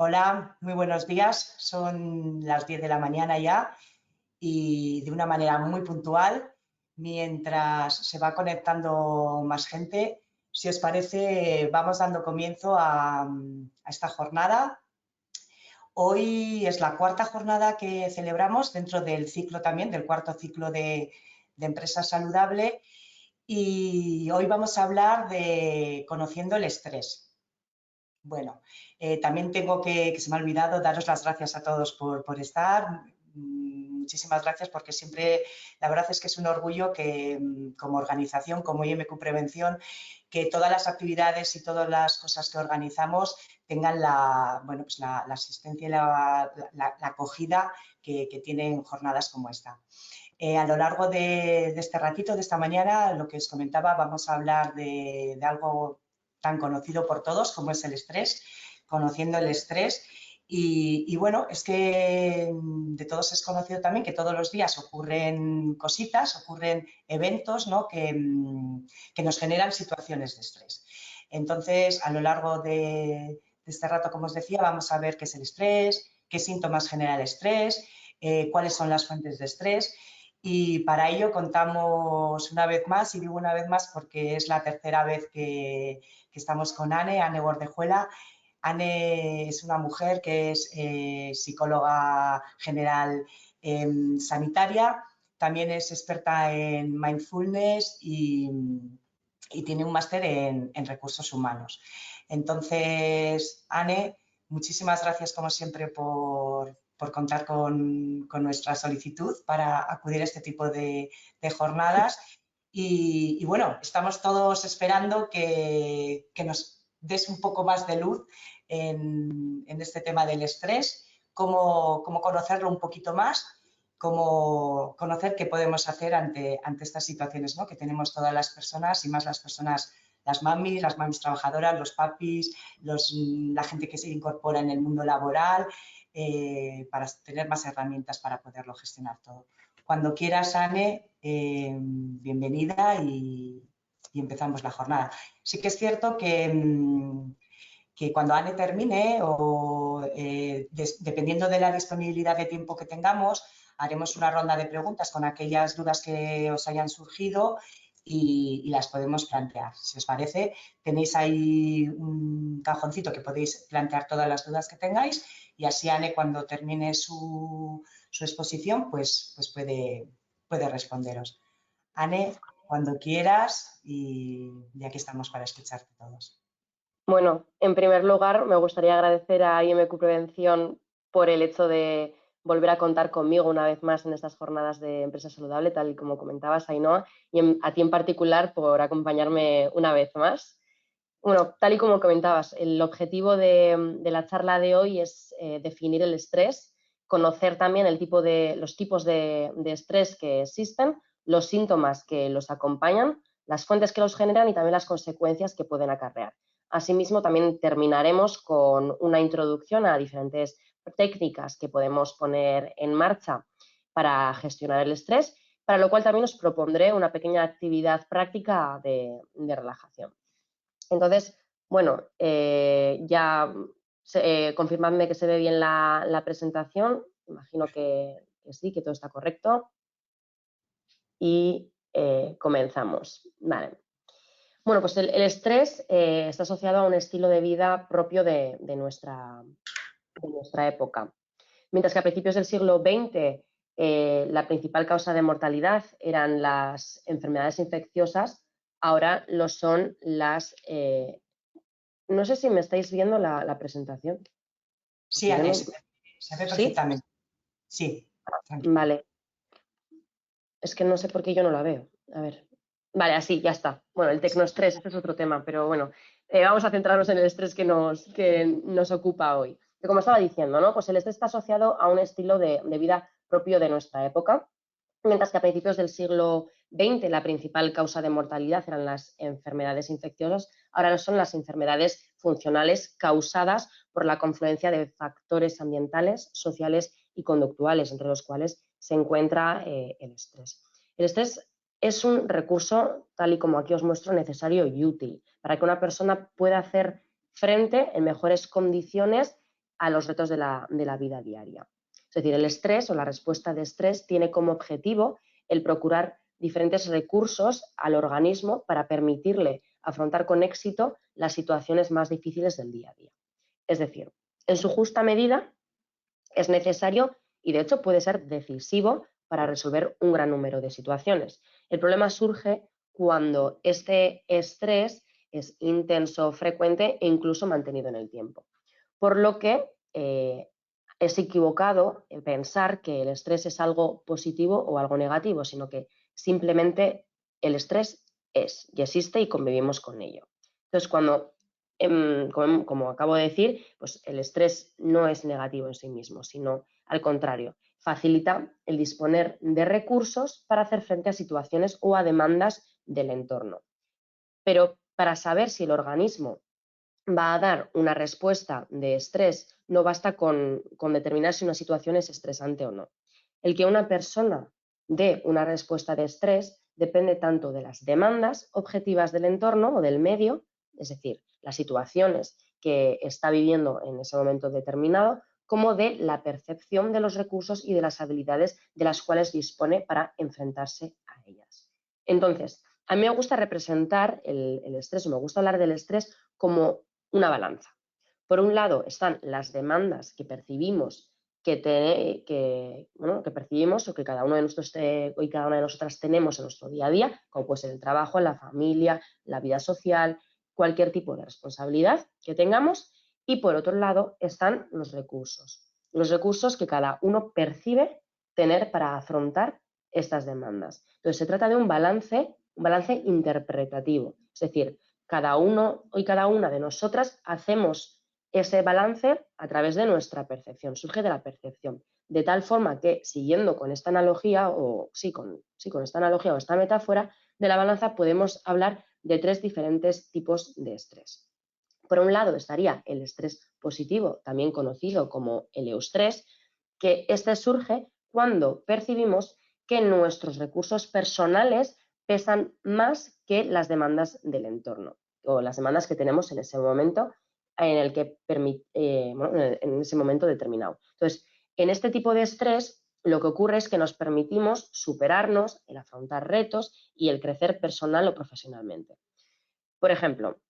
Hola, muy buenos días. Son las 10 de la mañana ya y de una manera muy puntual, mientras se va conectando más gente, si os parece, vamos dando comienzo a esta jornada. Hoy es la cuarta jornada que celebramos dentro del ciclo también, del cuarto ciclo de Empresa Saludable, y hoy vamos a hablar de conociendo el estrés. Bueno, también tengo que se me ha olvidado daros las gracias a todos por estar. Muchísimas gracias porque siempre, la verdad es que es un orgullo que como organización, como IMQ Prevención, que todas las actividades y todas las cosas que organizamos tengan la asistencia y la acogida que tienen jornadas como esta. A lo largo de este ratito, de esta mañana, lo que os comentaba, vamos a hablar de algo tan conocido por todos como es el estrés, conociendo el estrés. Y bueno, es que de todos es conocido también que todos los días ocurren cositas, ocurren eventos, ¿no? que nos generan situaciones de estrés. Entonces, a lo largo de este rato, como os decía, vamos a ver qué es el estrés, qué síntomas genera el estrés, cuáles son las fuentes de estrés. Y para ello contamos una vez más, y digo una vez más porque es la tercera vez que estamos con Anne Bordejuela. Anne es una mujer que es psicóloga general sanitaria, también es experta en mindfulness y tiene un máster en recursos humanos. Entonces, Anne, muchísimas gracias como siempre por contar con nuestra solicitud para acudir a este tipo de jornadas. Y bueno, estamos todos esperando que nos des un poco más de luz en este tema del estrés, cómo conocerlo un poquito más, cómo conocer qué podemos hacer ante estas situaciones, ¿no? que tenemos todas las personas y más las personas, las mamis trabajadoras, los papis, la gente que se incorpora en el mundo laboral, para tener más herramientas para poderlo gestionar todo. Cuando quieras, Anne, bienvenida y empezamos la jornada. Sí que es cierto que cuando Anne termine o dependiendo de la disponibilidad de tiempo que tengamos, haremos una ronda de preguntas con aquellas dudas que os hayan surgido y las podemos plantear. Si os parece, tenéis ahí un cajoncito que podéis plantear todas las dudas que tengáis y así Anne, cuando termine su exposición, pues puede responderos. Anne, cuando quieras y aquí estamos para escucharte todos. Bueno, en primer lugar, me gustaría agradecer a IMQ Prevención por el hecho de volver a contar conmigo una vez más en estas jornadas de Empresa Saludable, tal y como comentabas, Ainhoa, y a ti en particular por acompañarme una vez más. Bueno, tal y como comentabas, el objetivo de la charla de hoy es definir el estrés, conocer también los tipos de estrés que existen, los síntomas que los acompañan, las fuentes que los generan y también las consecuencias que pueden acarrear. Asimismo, también terminaremos con una introducción a diferentes técnicas que podemos poner en marcha para gestionar el estrés, para lo cual también os propondré una pequeña actividad práctica de relajación. Entonces, bueno, confirmadme que se ve bien la presentación. Imagino que sí, que todo está correcto. Y comenzamos. Vale. Bueno, pues el estrés está asociado a un estilo de vida propio de nuestra época. Mientras que a principios del siglo XX la principal causa de mortalidad eran las enfermedades infecciosas, ahora lo son las... no sé si me estáis viendo la presentación. Sí, Anne, se ve perfectamente. Sí, tranquila. Vale. Es que no sé por qué yo no la veo. A ver. Vale, así, ya está. Bueno, el tecnoestrés, este es otro tema, pero bueno, vamos a centrarnos en el estrés que nos ocupa hoy. Que como estaba diciendo, ¿no? Pues el estrés está asociado a un estilo de vida propio de nuestra época, mientras que a principios del siglo XX la principal causa de mortalidad eran las enfermedades infecciosas, ahora son las enfermedades funcionales causadas por la confluencia de factores ambientales, sociales y conductuales, entre los cuales se encuentra el estrés. El estrés es un recurso, tal y como aquí os muestro, necesario y útil para que una persona pueda hacer frente en mejores condiciones a los retos de la vida diaria. Es decir, el estrés o la respuesta de estrés tiene como objetivo el procurar diferentes recursos al organismo para permitirle afrontar con éxito las situaciones más difíciles del día a día. Es decir, en su justa medida es necesario y de hecho puede ser decisivo para resolver un gran número de situaciones. El problema surge cuando este estrés es intenso, frecuente e incluso mantenido en el tiempo. Por lo que es equivocado pensar que el estrés es algo positivo o algo negativo, sino que simplemente el estrés es y existe y convivimos con ello. Entonces, como acabo de decir, pues el estrés no es negativo en sí mismo, sino al contrario, facilita el disponer de recursos para hacer frente a situaciones o a demandas del entorno. Pero para saber si el organismo va a dar una respuesta de estrés, no basta con determinar si una situación es estresante o no. El que una persona dé una respuesta de estrés depende tanto de las demandas objetivas del entorno o del medio, es decir, las situaciones que está viviendo en ese momento determinado, como de la percepción de los recursos y de las habilidades de las cuales dispone para enfrentarse a ellas. Entonces, a mí me gusta representar el estrés, o me gusta hablar del estrés como una balanza. Por un lado están las demandas que percibimos que percibimos o que cada uno de nosotros y cada una de nosotras tenemos en nuestro día a día, como puede ser el trabajo, la familia, la vida social, cualquier tipo de responsabilidad que tengamos. Y por otro lado están los recursos que cada uno percibe tener para afrontar estas demandas. Entonces se trata de un balance interpretativo, es decir, cada uno y cada una de nosotras hacemos ese balance a través de nuestra percepción, surge de la percepción. De tal forma que, siguiendo con esta analogía, o con esta analogía o esta metáfora de la balanza, podemos hablar de tres diferentes tipos de estrés. Por un lado estaría el estrés positivo, también conocido como el eustrés, que este surge cuando percibimos que nuestros recursos personales pesan más que las demandas del entorno o las demandas que tenemos en ese momento en ese momento determinado. Entonces, en este tipo de estrés, lo que ocurre es que nos permitimos superarnos, el afrontar retos y el crecer personal o profesionalmente. Por ejemplo,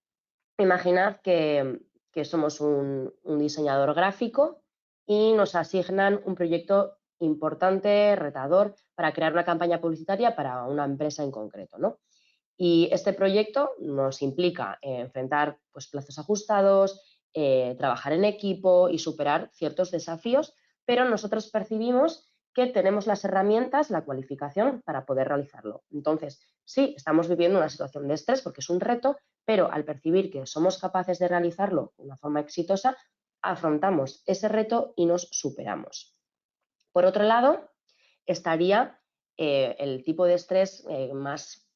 imaginad que somos un diseñador gráfico y nos asignan un proyecto importante, retador, para crear una campaña publicitaria para una empresa en concreto, ¿no? Y este proyecto nos implica enfrentar pues, plazos ajustados, trabajar en equipo y superar ciertos desafíos, pero nosotros percibimos que tenemos las herramientas, la cualificación para poder realizarlo. Entonces, sí, estamos viviendo una situación de estrés porque es un reto, pero al percibir que somos capaces de realizarlo de una forma exitosa, afrontamos ese reto y nos superamos. Por otro lado, estaría el tipo de estrés más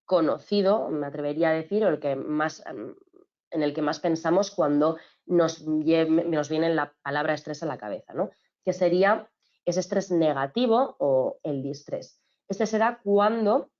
conocido, me atrevería a decir, o en el que más pensamos cuando nos viene la palabra estrés a la cabeza, ¿no? Que sería ese estrés negativo o el distrés. Este será cuando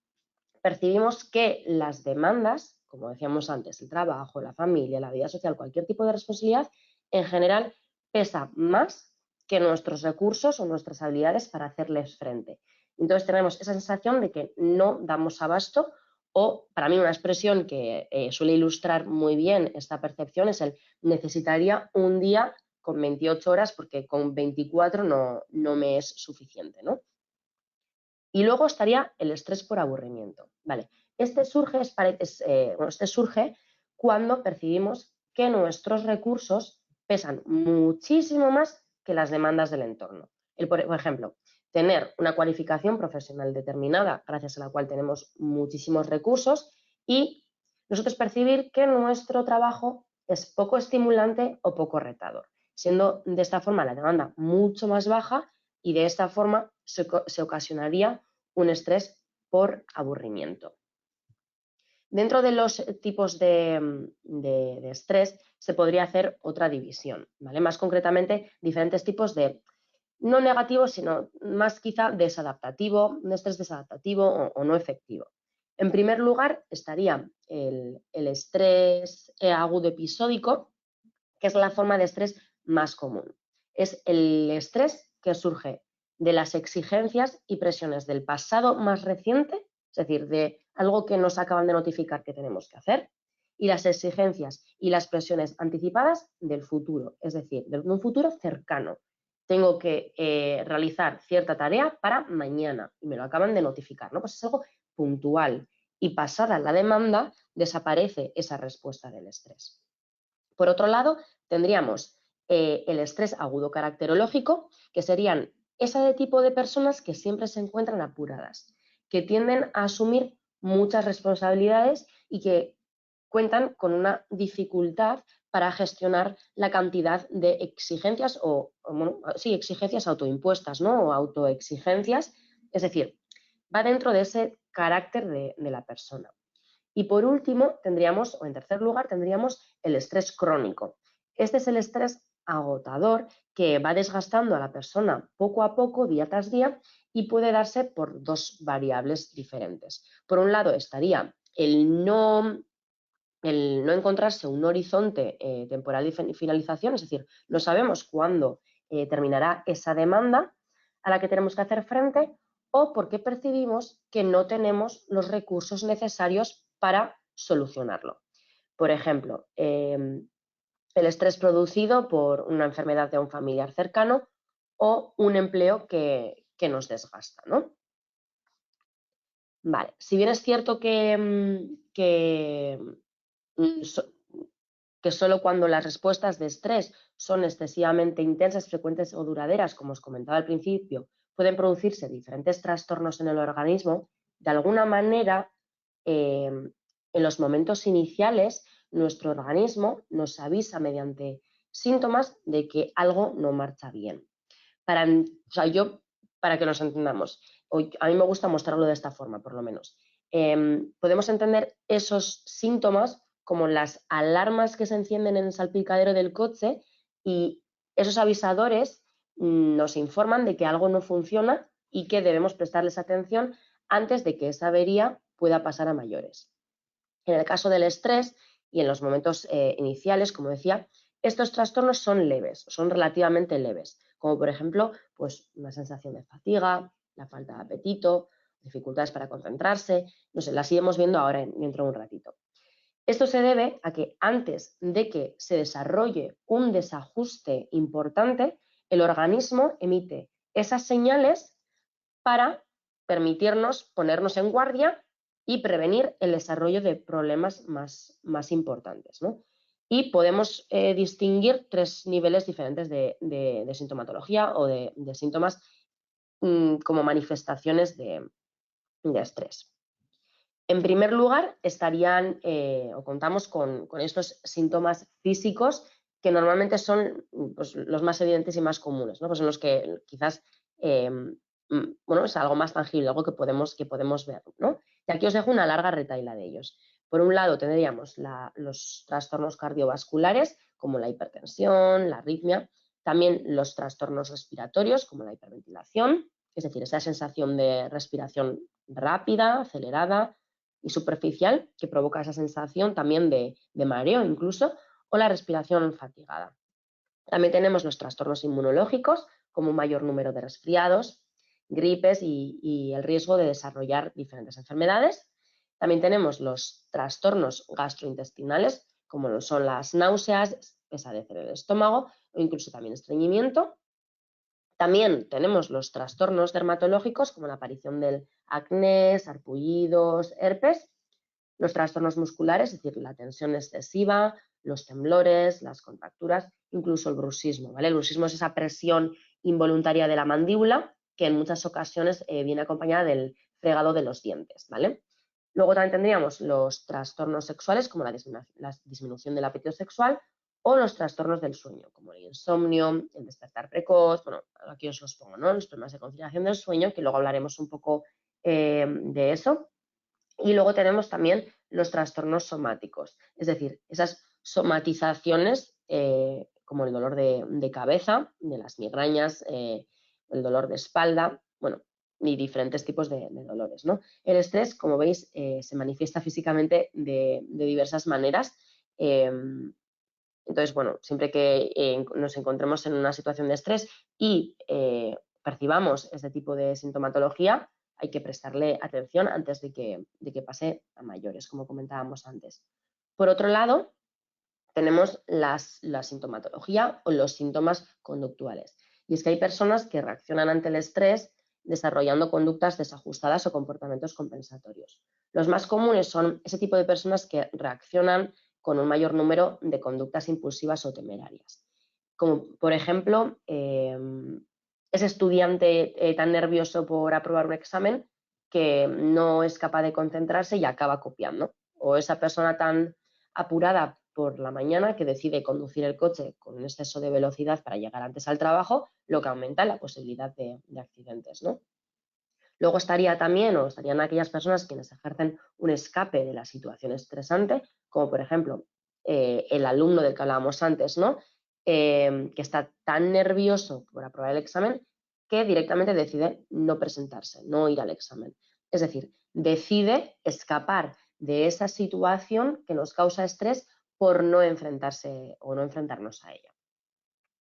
percibimos que las demandas, como decíamos antes, el trabajo, la familia, la vida social, cualquier tipo de responsabilidad, en general pesa más que nuestros recursos o nuestras habilidades para hacerles frente. Entonces tenemos esa sensación de que no damos abasto, o para mí una expresión que suele ilustrar muy bien esta percepción es el necesitaría un día con 28 horas porque con 24 no me es suficiente, ¿no? Y luego estaría el estrés por aburrimiento. Vale. Este surge cuando percibimos que nuestros recursos pesan muchísimo más que las demandas del entorno. Por ejemplo, tener una cualificación profesional determinada, gracias a la cual tenemos muchísimos recursos, y nosotros percibir que nuestro trabajo es poco estimulante o poco retador, siendo de esta forma la demanda mucho más baja y de esta forma se ocasionaría un estrés por aburrimiento. Dentro de los tipos de estrés se podría hacer otra división, ¿vale? Más concretamente, diferentes tipos de, no negativo, sino más quizá desadaptativo, un estrés desadaptativo o no efectivo. En primer lugar estaría el estrés agudo episódico, que es la forma de estrés más común. Es el estrés que surge de las exigencias y presiones del pasado más reciente, es decir, de algo que nos acaban de notificar que tenemos que hacer, y las exigencias y las presiones anticipadas del futuro, es decir, de un futuro cercano. Tengo que realizar cierta tarea para mañana y me lo acaban de notificar, ¿no? Pues es algo puntual y pasada la demanda desaparece esa respuesta del estrés. Por otro lado, tendríamos el estrés agudo caracterológico, que serían ese tipo de personas que siempre se encuentran apuradas, que tienden a asumir muchas responsabilidades y que cuentan con una dificultad para gestionar la cantidad de exigencias exigencias autoimpuestas, ¿no? O autoexigencias, es decir, va dentro de ese carácter de la persona. Y por último, tendríamos, o en tercer lugar, tendríamos el estrés crónico. Este es el estrés agotador que va desgastando a la persona poco a poco, día tras día, y puede darse por dos variables diferentes. Por un lado estaría el no encontrarse un horizonte temporal de finalización, es decir, no sabemos cuándo terminará esa demanda a la que tenemos que hacer frente, o porque percibimos que no tenemos los recursos necesarios para solucionarlo. Por ejemplo, el estrés producido por una enfermedad de un familiar cercano o un empleo que nos desgasta, ¿no? Vale, si bien es cierto que solo cuando las respuestas de estrés son excesivamente intensas, frecuentes o duraderas, como os comentaba al principio, pueden producirse diferentes trastornos en el organismo, de alguna manera, en los momentos iniciales, nuestro organismo nos avisa mediante síntomas de que algo no marcha bien. Para que nos entendamos, a mí me gusta mostrarlo de esta forma, por lo menos. Podemos entender esos síntomas como las alarmas que se encienden en el salpicadero del coche, y esos avisadores nos informan de que algo no funciona y que debemos prestarles atención antes de que esa avería pueda pasar a mayores. En el caso del estrés y en los momentos iniciales, como decía, estos trastornos son leves, son relativamente leves, como por ejemplo, pues una sensación de fatiga, la falta de apetito, dificultades para concentrarse, no sé, las iremos viendo ahora dentro de un ratito. Esto se debe a que antes de que se desarrolle un desajuste importante, el organismo emite esas señales para permitirnos ponernos en guardia y prevenir el desarrollo de problemas más importantes, ¿no? Y podemos distinguir tres niveles diferentes de sintomatología o de síntomas como manifestaciones de estrés. En primer lugar, estarían o contamos con estos síntomas físicos que normalmente son pues, los más evidentes y más comunes, ¿no? Pues son los que quizás es algo más tangible, algo que podemos ver, ¿no? Y aquí os dejo una larga retahíla de ellos. Por un lado tendríamos los trastornos cardiovasculares, como la hipertensión, la arritmia, también los trastornos respiratorios, como la hiperventilación, es decir, esa sensación de respiración rápida, acelerada y superficial, que provoca esa sensación también de mareo incluso, o la respiración fatigada. También tenemos los trastornos inmunológicos, como un mayor número de resfriados, gripes y el riesgo de desarrollar diferentes enfermedades. También tenemos los trastornos gastrointestinales, como son las náuseas, pesadez en el estómago o incluso también estreñimiento. También tenemos los trastornos dermatológicos, como la aparición del acné, sarpullidos, herpes. Los trastornos musculares, es decir, la tensión excesiva, los temblores, las contracturas, incluso el bruxismo, ¿vale? El bruxismo es esa presión involuntaria de la mandíbula que en muchas ocasiones viene acompañada del fregado de los dientes, ¿vale? Luego también tendríamos los trastornos sexuales, como la disminución del apetito sexual, o los trastornos del sueño, como el insomnio, el despertar precoz, bueno, aquí os los pongo, ¿no? Los problemas de conciliación del sueño, que luego hablaremos un poco de eso. Y luego tenemos también los trastornos somáticos, es decir, esas somatizaciones como el dolor de cabeza, de las migrañas, el dolor de espalda, bueno, y diferentes tipos de dolores, ¿no? El estrés, como veis, se manifiesta físicamente de diversas maneras. Entonces, bueno, siempre que nos encontremos en una situación de estrés y percibamos este tipo de sintomatología, hay que prestarle atención antes de que pase a mayores, como comentábamos antes. Por otro lado, tenemos la sintomatología o los síntomas conductuales. Y es que hay personas que reaccionan ante el estrés desarrollando conductas desajustadas o comportamientos compensatorios. Los más comunes son ese tipo de personas que reaccionan con un mayor número de conductas impulsivas o temerarias. Como por ejemplo, ese estudiante tan nervioso por aprobar un examen que no es capaz de concentrarse y acaba copiando. O esa persona tan apurada por la mañana que decide conducir el coche con un exceso de velocidad para llegar antes al trabajo, lo que aumenta la posibilidad de accidentes, ¿no? Luego estarían aquellas personas quienes ejercen un escape de la situación estresante, como por ejemplo el alumno del que hablábamos antes, ¿no? Que está tan nervioso por aprobar el examen que directamente decide no presentarse, no ir al examen. Es decir, decide escapar de esa situación que nos causa estrés por no enfrentarse o no enfrentarnos a ella.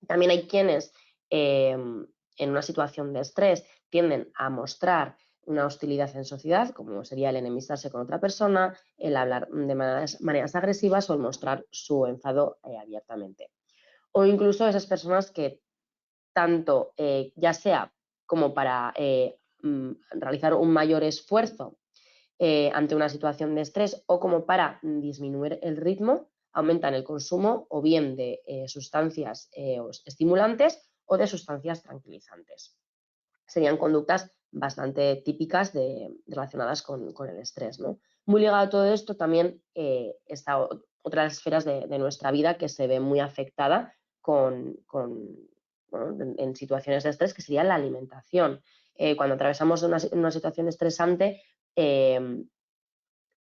También hay quienes en una situación de estrés tienden a mostrar una hostilidad en sociedad, como sería el enemistarse con otra persona, el hablar de maneras agresivas o el mostrar su enfado abiertamente. O incluso esas personas que tanto ya sea como para realizar un mayor esfuerzo ante una situación de estrés o como para disminuir el ritmo, aumentan el consumo o bien de sustancias estimulantes o de sustancias tranquilizantes. Serían conductas bastante típicas relacionadas con el estrés, ¿no? Muy ligado a todo esto también está otras esferas de nuestra vida que se ve muy afectada en situaciones de estrés, que sería la alimentación. Cuando atravesamos una situación estresante,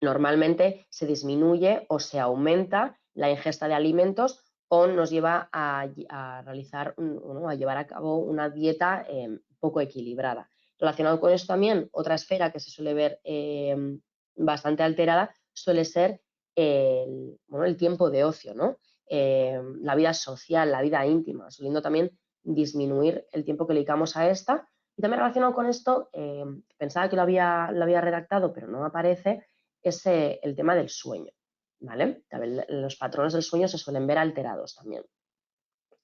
normalmente se disminuye o se aumenta la ingesta de alimentos o nos lleva a llevar a cabo una dieta poco equilibrada. Relacionado con esto también, otra esfera que se suele ver bastante alterada suele ser el tiempo de ocio, ¿no? La vida social, la vida íntima, sueliendo también disminuir el tiempo que dedicamos a esta. Y también relacionado con esto, pensaba que lo había redactado, pero no aparece, es el tema del sueño, ¿vale? Los patrones del sueño se suelen ver alterados también.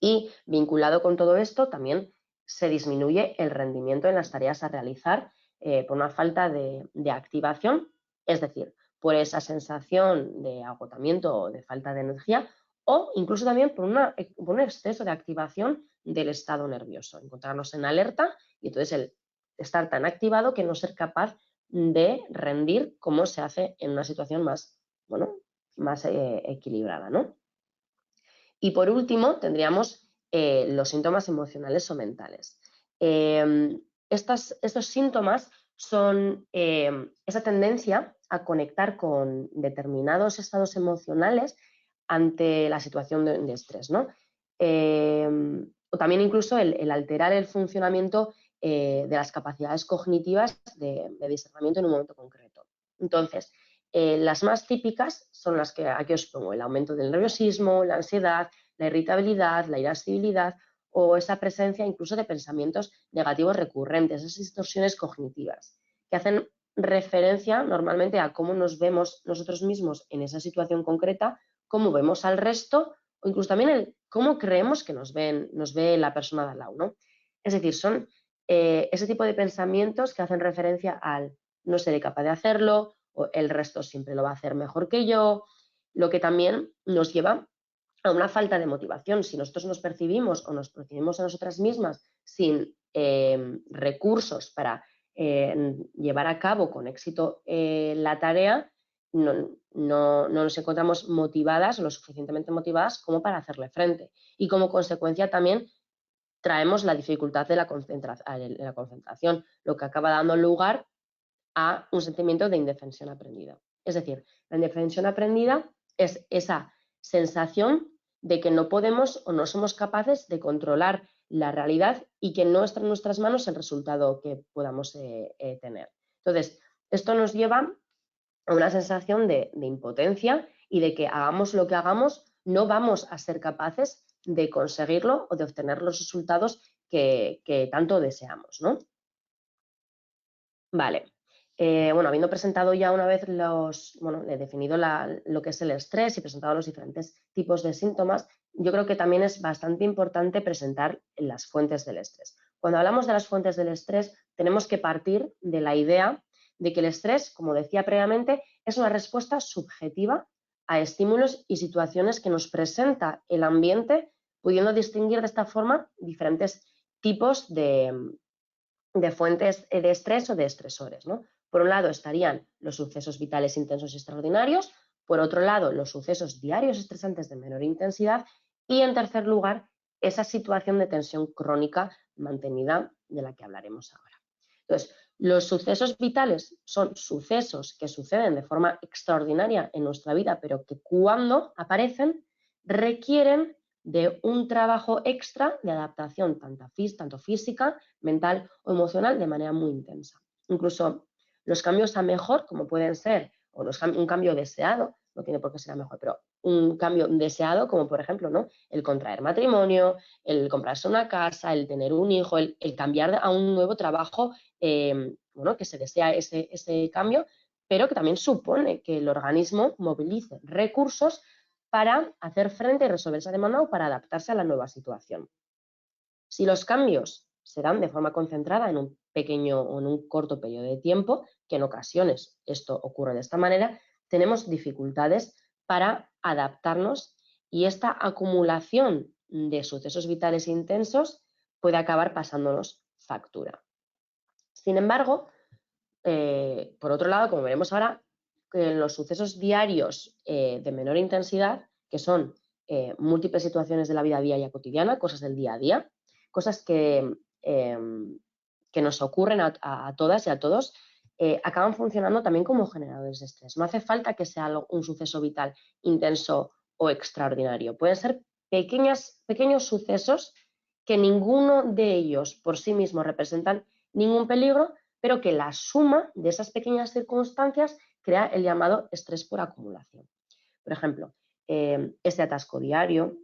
Y vinculado con todo esto, también se disminuye el rendimiento en las tareas a realizar por una falta de activación, es decir, por esa sensación de agotamiento o de falta de energía, o incluso también por un exceso de activación del estado nervioso, encontrarnos en alerta y entonces el estar tan activado que no ser capaz de rendir como se hace en una situación más equilibrada, ¿no? Y por último, tendríamos los síntomas emocionales o mentales. Estos síntomas son esa tendencia a conectar con determinados estados emocionales ante la situación de estrés, ¿no? O también incluso el alterar el funcionamiento de las capacidades cognitivas de discernimiento en un momento concreto. Entonces, las más típicas son las que aquí os pongo: el aumento del nerviosismo, la ansiedad, la irritabilidad, la irascibilidad o esa presencia incluso de pensamientos negativos recurrentes, esas distorsiones cognitivas que hacen referencia normalmente a cómo nos vemos nosotros mismos en esa situación concreta, cómo vemos al resto o incluso también el cómo creemos que nos ve la persona de al lado, ¿no? Es decir, son ese tipo de pensamientos que hacen referencia al no seré capaz de hacerlo, o el resto siempre lo va a hacer mejor que yo, lo que también nos lleva a una falta de motivación. Si nosotros nos percibimos o nos percibimos a nosotras mismas sin recursos para llevar a cabo con éxito la tarea, no nos encontramos motivadas o lo suficientemente motivadas como para hacerle frente. Y como consecuencia también traemos la dificultad de la concentración, lo que acaba dando lugar a un sentimiento de indefensión aprendida. Es decir, la indefensión aprendida es esa sensación de que no podemos o no somos capaces de controlar la realidad y que no está en nuestras manos el resultado que podamos tener. Entonces, esto nos lleva a una sensación de impotencia y de que hagamos lo que hagamos, no vamos a ser capaces de conseguirlo o de obtener los resultados que tanto deseamos, ¿no? Vale. Bueno, habiendo presentado ya una vez he definido lo que es el estrés y presentado los diferentes tipos de síntomas, yo creo que también es bastante importante presentar las fuentes del estrés. Cuando hablamos de las fuentes del estrés, tenemos que partir de la idea de que el estrés, como decía previamente, es una respuesta subjetiva a estímulos y situaciones que nos presenta el ambiente, pudiendo distinguir de esta forma diferentes tipos de fuentes de estrés o de estresores, ¿no? Por un lado estarían los sucesos vitales intensos y extraordinarios, por otro lado los sucesos diarios estresantes de menor intensidad y en tercer lugar esa situación de tensión crónica mantenida de la que hablaremos ahora. Entonces, los sucesos vitales son sucesos que suceden de forma extraordinaria en nuestra vida, pero que cuando aparecen requieren de un trabajo extra de adaptación tanto física, mental o emocional de manera muy intensa. Incluso los cambios a mejor, como pueden ser, o un cambio deseado, no tiene por qué ser a mejor, pero un cambio deseado, como por ejemplo, ¿no?, el contraer matrimonio, el comprarse una casa, el tener un hijo, el cambiar a un nuevo trabajo, que se desea ese cambio, pero que también supone que el organismo movilice recursos para hacer frente y resolver esa demanda o para adaptarse a la nueva situación. Si los cambios se dan de forma concentrada en un pequeño o en un corto periodo de tiempo, que en ocasiones esto ocurre de esta manera, tenemos dificultades para adaptarnos y esta acumulación de sucesos vitales intensos puede acabar pasándonos factura. Sin embargo, por otro lado, como veremos ahora, que los sucesos diarios de menor intensidad, que son múltiples situaciones de la vida diaria cotidiana, cosas del día a día, cosas que nos ocurren a todas y a todos, acaban funcionando también como generadores de estrés. No hace falta que sea un suceso vital intenso o extraordinario. Pueden ser pequeños sucesos que ninguno de ellos por sí mismo representan ningún peligro, pero que la suma de esas pequeñas circunstancias crea el llamado estrés por acumulación. Por ejemplo, este atasco diario,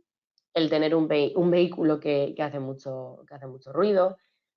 el tener un vehículo que hace mucho ruido,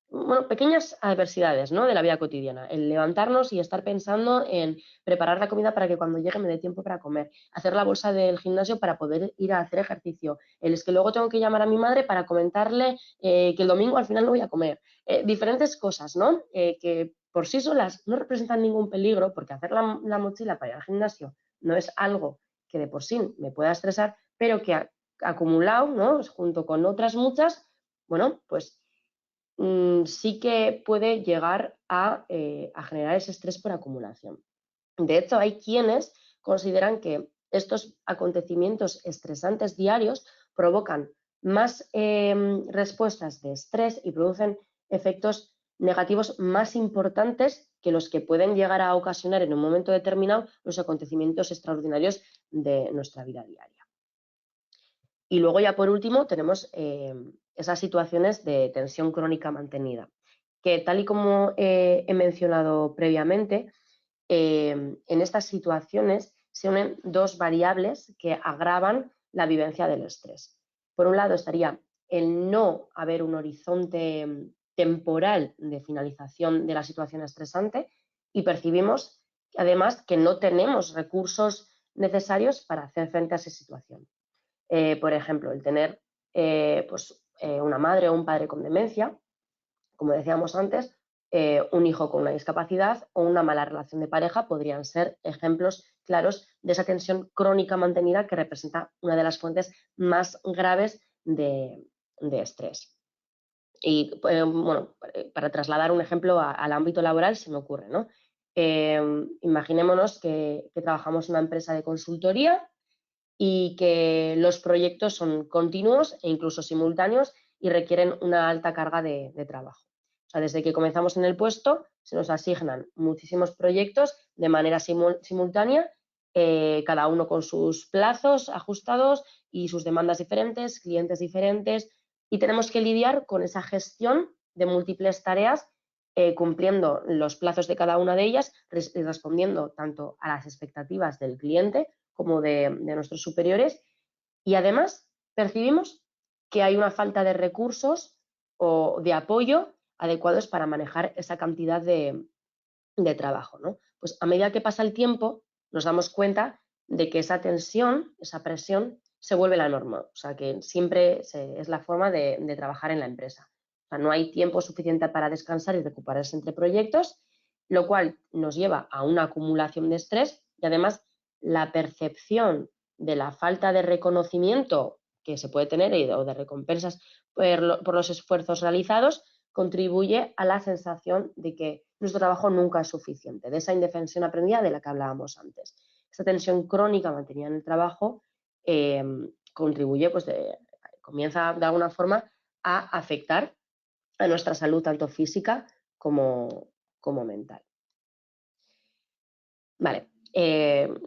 bueno, pequeñas adversidades, ¿no?, de la vida cotidiana, el levantarnos y estar pensando en preparar la comida para que cuando llegue me dé tiempo para comer, hacer la bolsa del gimnasio para poder ir a hacer ejercicio, es que luego tengo que llamar a mi madre para comentarle que el domingo al final no voy a comer, diferentes cosas, ¿no?, que por sí solas no representan ningún peligro, porque hacer la mochila para ir al gimnasio no es algo que de por sí me pueda estresar, pero que acumulado, ¿no?, junto con otras muchas, bueno, pues sí que puede llegar a generar ese estrés por acumulación. De hecho, hay quienes consideran que estos acontecimientos estresantes diarios provocan más respuestas de estrés y producen efectos negativos más importantes que los que pueden llegar a ocasionar en un momento determinado los acontecimientos extraordinarios de nuestra vida diaria. Y luego ya por último tenemos esas situaciones de tensión crónica mantenida, que tal y como he mencionado previamente, en estas situaciones se unen dos variables que agravan la vivencia del estrés. Por un lado estaría el no haber un horizonte temporal de finalización de la situación estresante y percibimos además que no tenemos recursos necesarios para hacer frente a esa situación. Por ejemplo, el tener una madre o un padre con demencia, como decíamos antes, un hijo con una discapacidad o una mala relación de pareja podrían ser ejemplos claros de esa tensión crónica mantenida que representa una de las fuentes más graves de estrés. Y para trasladar un ejemplo al ámbito laboral se me ocurre, ¿no? Imaginémonos que trabajamos en una empresa de consultoría y que los proyectos son continuos e incluso simultáneos y requieren una alta carga de trabajo. O sea, desde que comenzamos en el puesto se nos asignan muchísimos proyectos de manera simultánea, cada uno con sus plazos ajustados y sus demandas diferentes, clientes diferentes, y tenemos que lidiar con esa gestión de múltiples tareas, cumpliendo los plazos de cada una de ellas y respondiendo tanto a las expectativas del cliente como de nuestros superiores Y además percibimos que hay una falta de recursos o de apoyo adecuados para manejar esa cantidad de trabajo, ¿no? Pues a medida que pasa el tiempo nos damos cuenta de que esa tensión, esa presión, se vuelve la norma. O sea, que siempre es la forma de trabajar en la empresa. O sea, no hay tiempo suficiente para descansar y recuperarse entre proyectos, lo cual nos lleva a una acumulación de estrés y además la percepción de la falta de reconocimiento que se puede tener o de recompensas por los esfuerzos realizados contribuye a la sensación de que nuestro trabajo nunca es suficiente, de esa indefensión aprendida de la que hablábamos antes. Esta tensión crónica mantenida en el trabajo contribuye, pues comienza de alguna forma a afectar a nuestra salud tanto física como mental. Vale,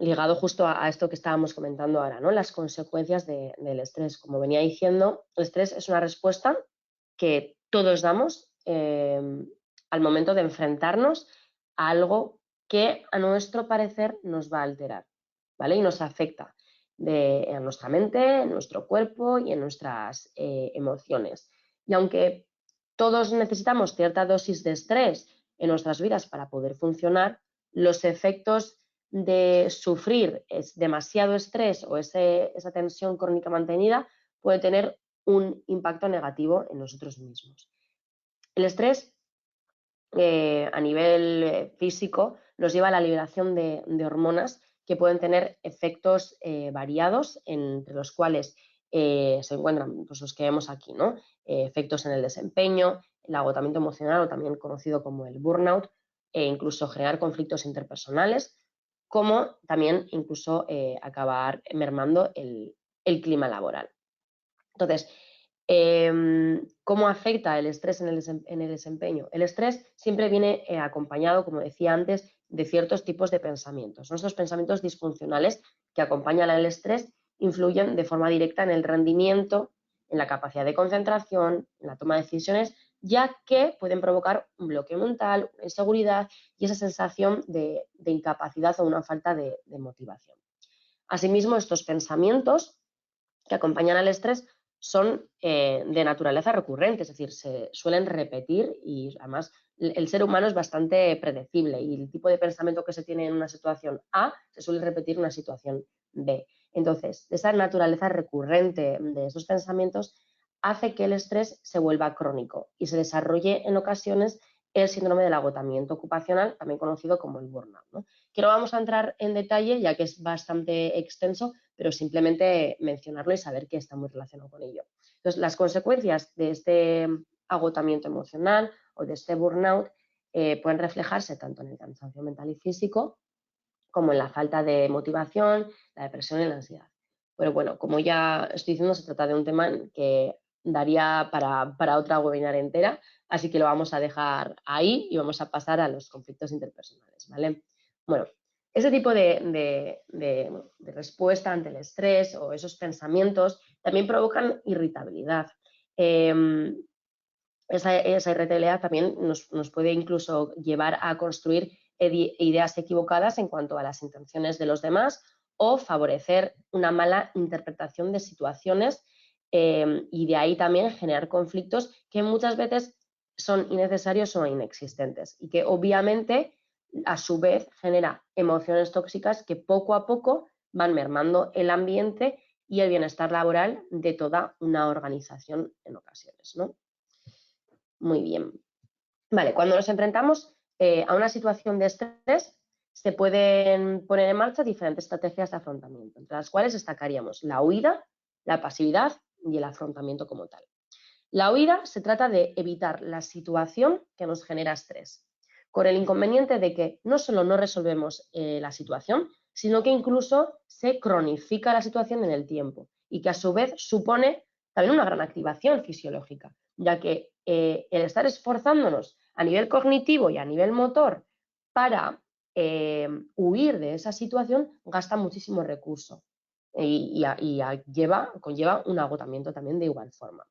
ligado justo a esto que estábamos comentando ahora, ¿no? Las consecuencias del estrés. Como venía diciendo, el estrés es una respuesta que todos damos al momento de enfrentarnos a algo que a nuestro parecer nos va a alterar, ¿vale? Y nos afecta en nuestra mente, en nuestro cuerpo y en nuestras emociones. Y aunque todos necesitamos cierta dosis de estrés en nuestras vidas para poder funcionar, los efectos de sufrir demasiado estrés o esa tensión crónica mantenida puede tener un impacto negativo en nosotros mismos. El estrés a nivel físico nos lleva a la liberación de hormonas que pueden tener efectos variados, entre los cuales se encuentran pues, los que vemos aquí, ¿no? Efectos en el desempeño, el agotamiento emocional o también conocido como el burnout, e incluso generar conflictos interpersonales, como también incluso acabar mermando el clima laboral. Entonces, ¿cómo afecta el estrés en el desempeño? El estrés siempre viene acompañado, como decía antes, de ciertos tipos de pensamientos. Nuestros pensamientos disfuncionales que acompañan al estrés influyen de forma directa en el rendimiento, en la capacidad de concentración, en la toma de decisiones, ya que pueden provocar un bloqueo mental, una inseguridad y esa sensación de incapacidad o una falta de motivación. Asimismo, estos pensamientos que acompañan al estrés son de naturaleza recurrente, es decir, se suelen repetir y además el ser humano es bastante predecible y el tipo de pensamiento que se tiene en una situación A se suele repetir en una situación B. Entonces, esa naturaleza recurrente de esos pensamientos hace que el estrés se vuelva crónico y se desarrolle en ocasiones el síndrome del agotamiento ocupacional, también conocido como el burnout, ¿no? Que no vamos a entrar en detalle ya que es bastante extenso, pero simplemente mencionarlo y saber que está muy relacionado con ello. Entonces, las consecuencias de este agotamiento emocional o de este burnout pueden reflejarse tanto en el cansancio mental y físico como en la falta de motivación, la depresión y la ansiedad. Pero bueno, como ya estoy diciendo, se trata de un tema que daría para otra webinar entera, así que lo vamos a dejar ahí y vamos a pasar a los conflictos interpersonales, ¿vale? Bueno, ese tipo de respuesta ante el estrés o esos pensamientos también provocan irritabilidad. Esa irritabilidad también nos puede incluso llevar a construir ideas equivocadas en cuanto a las intenciones de los demás o favorecer una mala interpretación de situaciones y de ahí también generar conflictos que muchas veces son innecesarios o inexistentes y que obviamente a su vez genera emociones tóxicas que poco a poco van mermando el ambiente y el bienestar laboral de toda una organización en ocasiones, ¿no? Muy bien. Vale, cuando nos enfrentamos a una situación de estrés, se pueden poner en marcha diferentes estrategias de afrontamiento, entre las cuales destacaríamos la huida, la pasividad y el afrontamiento como tal. La huida se trata de evitar la situación que nos genera estrés, con el inconveniente de que no solo no resolvemos la situación, sino que incluso se cronifica la situación en el tiempo y que a su vez supone también una gran activación fisiológica, ya que el estar esforzándonos a nivel cognitivo y a nivel motor para huir de esa situación gasta muchísimo recurso y conlleva un agotamiento también de igual forma.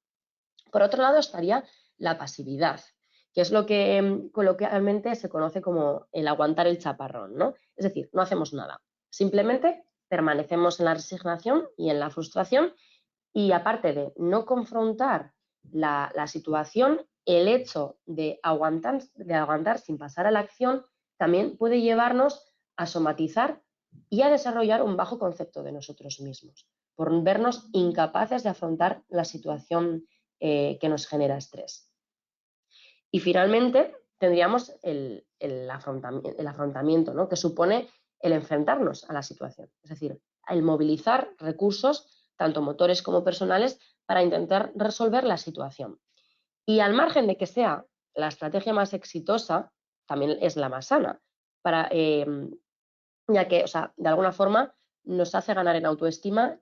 Por otro lado estaría la pasividad, que es lo que coloquialmente se conoce como el aguantar el chaparrón, ¿no? Es decir, no hacemos nada, simplemente permanecemos en la resignación y en la frustración, y aparte de no confrontar la situación, el hecho de aguantar sin pasar a la acción también puede llevarnos a somatizar y a desarrollar un bajo concepto de nosotros mismos, por vernos incapaces de afrontar la situación que nos genera estrés. Y finalmente tendríamos el afrontamiento, ¿no?, que supone el enfrentarnos a la situación, es decir, el movilizar recursos, tanto motores como personales, para intentar resolver la situación. Y al margen de que sea la estrategia más exitosa, también es la más sana, ya que, o sea, de alguna forma nos hace ganar en autoestima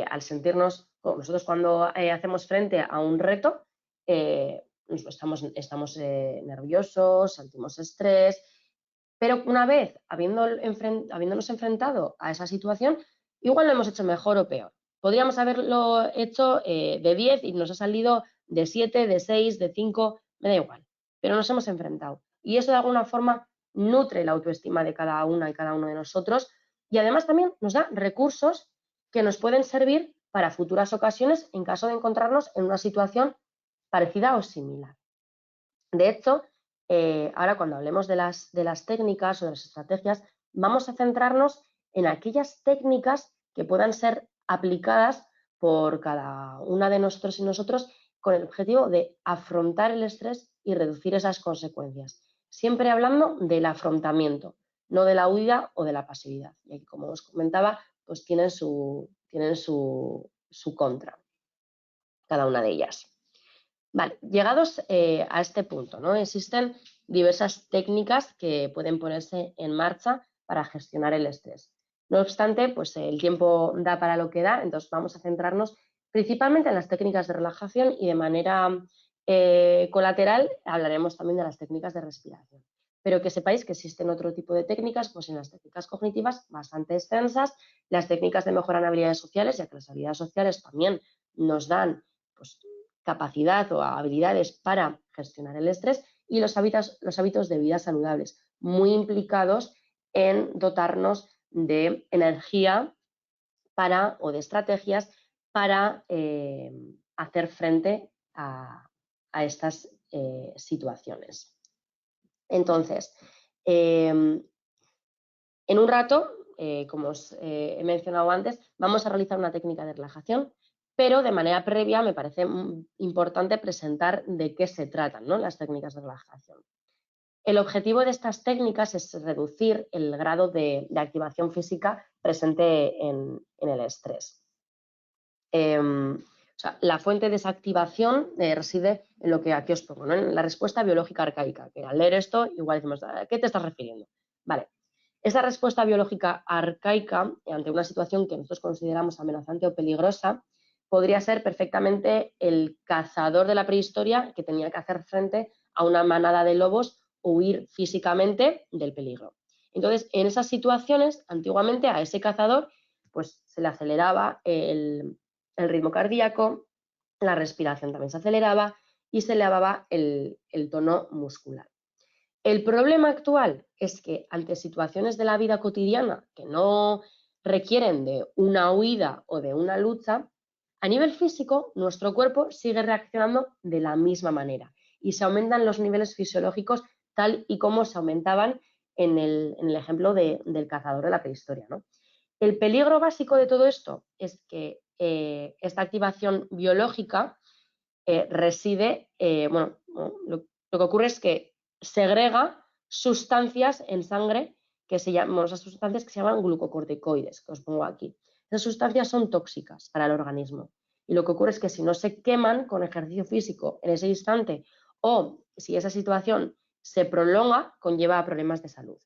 al sentirnos, nosotros cuando hacemos frente a un reto, estamos nerviosos, sentimos estrés, pero una vez habiéndonos enfrentado a esa situación, igual lo hemos hecho mejor o peor. Podríamos haberlo hecho de 10 y nos ha salido de 7, de 6, de 5, me da igual, pero nos hemos enfrentado. Y eso de alguna forma nutre la autoestima de cada una y cada uno de nosotros, y además también nos da recursos que nos pueden servir para futuras ocasiones en caso de encontrarnos en una situación parecida o similar. De hecho, ahora cuando hablemos de las técnicas o de las estrategias, vamos a centrarnos en aquellas técnicas que puedan ser aplicadas por cada una de nosotros y nosotros con el objetivo de afrontar el estrés y reducir esas consecuencias. Siempre hablando del afrontamiento, no de la huida o de la pasividad. Y aquí, como os comentaba, pues tienen su contra, cada una de ellas. Vale, llegados a este punto, ¿no?, existen diversas técnicas que pueden ponerse en marcha para gestionar el estrés. No obstante, pues el tiempo da para lo que da, entonces vamos a centrarnos principalmente en las técnicas de relajación y de manera colateral hablaremos también de las técnicas de respiración. Pero que sepáis que existen otro tipo de técnicas, pues en las técnicas cognitivas bastante extensas, las técnicas de mejora en habilidades sociales, ya que las habilidades sociales también nos dan, pues, capacidad o habilidades para gestionar el estrés, y los hábitos de vida saludables, muy implicados en dotarnos de energía o de estrategias para hacer frente a estas situaciones. Entonces, en un rato, como os he mencionado antes, vamos a realizar una técnica de relajación, pero de manera previa me parece importante presentar de qué se tratan, ¿no?, las técnicas de relajación. El objetivo de estas técnicas es reducir el grado de activación física presente en el estrés. O sea, la fuente de esa activación reside en lo que aquí os pongo, ¿no?, en la respuesta biológica arcaica, que al leer esto igual decimos, ¿a qué te estás refiriendo? Vale. Esa respuesta biológica arcaica ante una situación que nosotros consideramos amenazante o peligrosa podría ser perfectamente el cazador de la prehistoria que tenía que hacer frente a una manada de lobos o huir físicamente del peligro. Entonces, en esas situaciones, antiguamente a ese cazador pues se le aceleraba el ritmo cardíaco, la respiración también se aceleraba y se elevaba el tono muscular. El problema actual es que ante situaciones de la vida cotidiana que no requieren de una huida o de una lucha, a nivel físico nuestro cuerpo sigue reaccionando de la misma manera y se aumentan los niveles fisiológicos tal y como se aumentaban en el ejemplo del cazador de la prehistoria, ¿no? El peligro básico de todo esto es que esta activación biológica reside, lo que ocurre es que segrega sustancias en sangre que se llaman, esas sustancias que se llaman glucocorticoides, que os pongo aquí. Esas sustancias son tóxicas para el organismo y lo que ocurre es que si no se queman con ejercicio físico en ese instante o si esa situación se prolonga, conlleva a problemas de salud.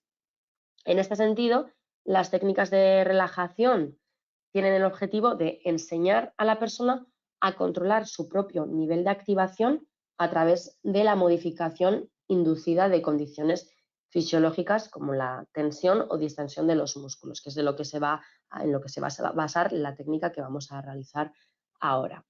En este sentido, las técnicas de relajación tienen el objetivo de enseñar a la persona a controlar su propio nivel de activación a través de la modificación inducida de condiciones fisiológicas como la tensión o distensión de los músculos, que es en lo que se va a basar la técnica que vamos a realizar ahora.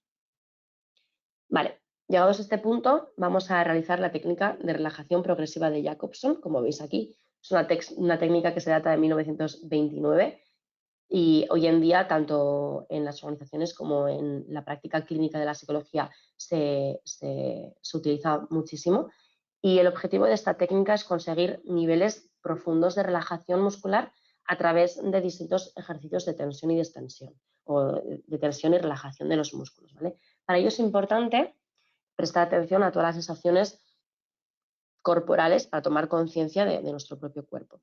Vale, llegados a este punto, vamos a realizar la técnica de relajación progresiva de Jacobson, como veis aquí. Es una técnica que se data de 1929 Y hoy en día, tanto en las organizaciones como en la práctica clínica de la psicología, se utiliza muchísimo. Y el objetivo de esta técnica es conseguir niveles profundos de relajación muscular a través de distintos ejercicios de tensión y distensión, o de tensión y relajación de los músculos, ¿vale? Para ello es importante prestar atención a todas las sensaciones corporales para tomar conciencia de nuestro propio cuerpo.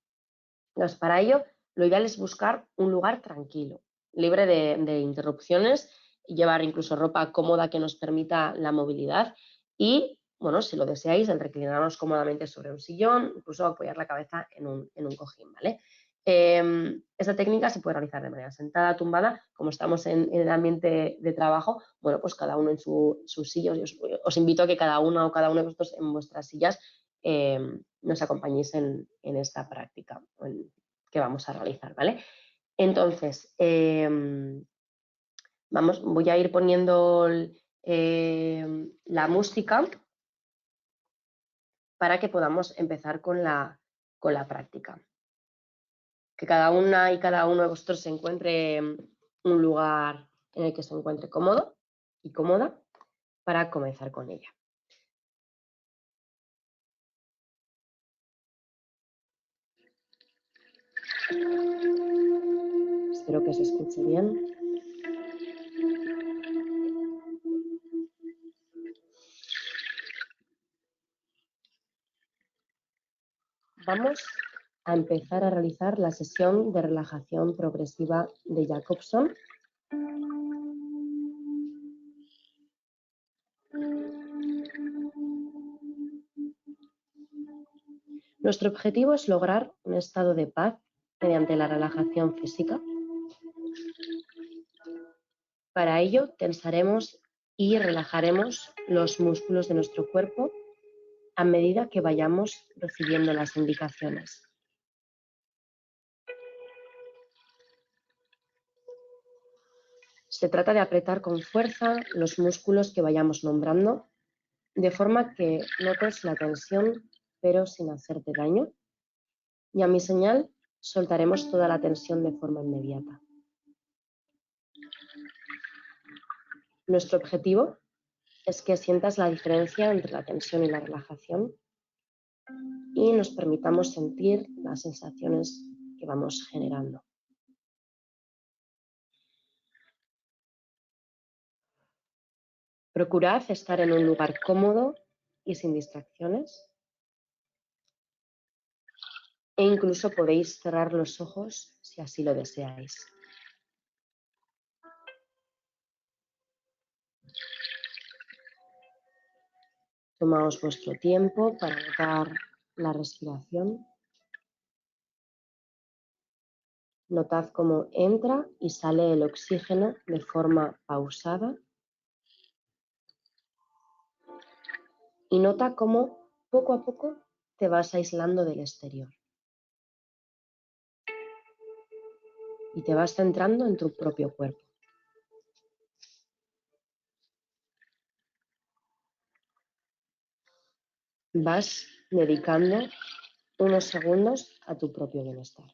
Entonces, para ello, lo ideal es buscar un lugar tranquilo, libre de interrupciones, y llevar incluso ropa cómoda que nos permita la movilidad y, bueno, si lo deseáis, el reclinarnos cómodamente sobre un sillón, incluso apoyar la cabeza en un cojín, ¿vale? Esta técnica se puede realizar de manera sentada, tumbada, como estamos en el ambiente de trabajo, bueno, pues cada uno en su silla. Os invito a que cada una o cada uno de vosotros en vuestras sillas nos acompañéis en esta práctica que vamos a realizar, ¿vale? Entonces, voy a ir poniendo la música para que podamos empezar con la práctica. Que cada una y cada uno de vosotros se encuentre en un lugar en el que se encuentre cómodo y cómoda para comenzar con ella. Espero que se escuche bien. Vamos a empezar a realizar la sesión de relajación progresiva de Jacobson. Nuestro objetivo es lograr un estado de paz mediante la relajación física. Para ello, tensaremos y relajaremos los músculos de nuestro cuerpo a medida que vayamos recibiendo las indicaciones. Se trata de apretar con fuerza los músculos que vayamos nombrando, de forma que notes la tensión, pero sin hacerte daño. Y a mi señal, soltaremos toda la tensión de forma inmediata. Nuestro objetivo es que sientas la diferencia entre la tensión y la relajación y nos permitamos sentir las sensaciones que vamos generando. Procurad estar en un lugar cómodo y sin distracciones, e incluso podéis cerrar los ojos si así lo deseáis. Tomaos vuestro tiempo para notar la respiración. Notad cómo entra y sale el oxígeno de forma pausada. Y nota cómo poco a poco te vas aislando del exterior. Y te vas centrando en tu propio cuerpo. Vas dedicando unos segundos a tu propio bienestar.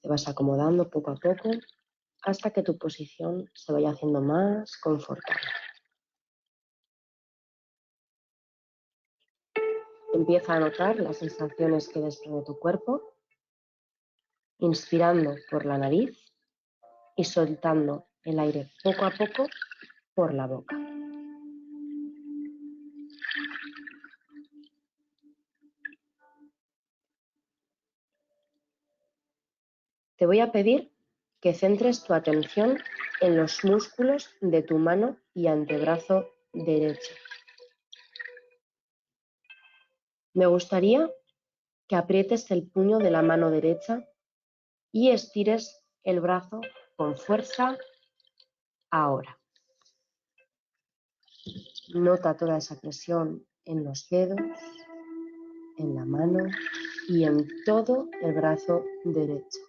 Te vas acomodando poco a poco hasta que tu posición se vaya haciendo más confortable. Empieza a notar las sensaciones que desprende tu cuerpo, inspirando por la nariz y soltando el aire poco a poco por la boca. Te voy a pedir que centres tu atención en los músculos de tu mano y antebrazo derecho. Me gustaría que aprietes el puño de la mano derecha y estires el brazo con fuerza ahora. Nota toda esa presión en los dedos, en la mano y en todo el brazo derecho.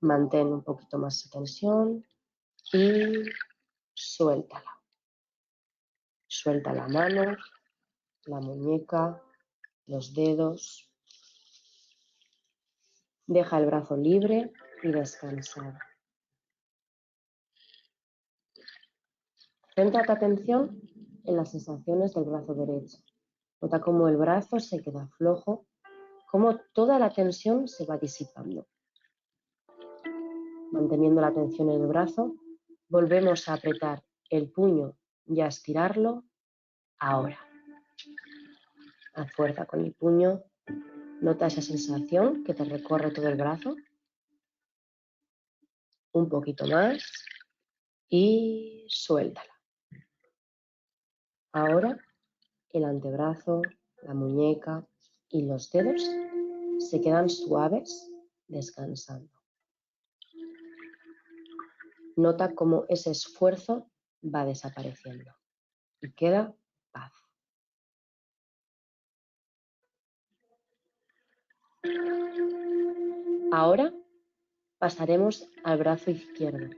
Mantén un poquito más de tensión y suéltala. Suelta la mano la muñeca, los dedos. Deja el brazo libre y descansado. Centra tu atención en las sensaciones del brazo derecho. Nota cómo el brazo se queda flojo, cómo toda la tensión se va disipando. Manteniendo la tensión en el brazo, volvemos a apretar el puño y a estirarlo ahora. Haz fuerza con el puño. Nota esa sensación que te recorre todo el brazo. Un poquito más y suéltala. Ahora el antebrazo, la muñeca y los dedos se quedan suaves, descansando. Nota cómo ese esfuerzo va desapareciendo y queda paz. Ahora pasaremos al brazo izquierdo.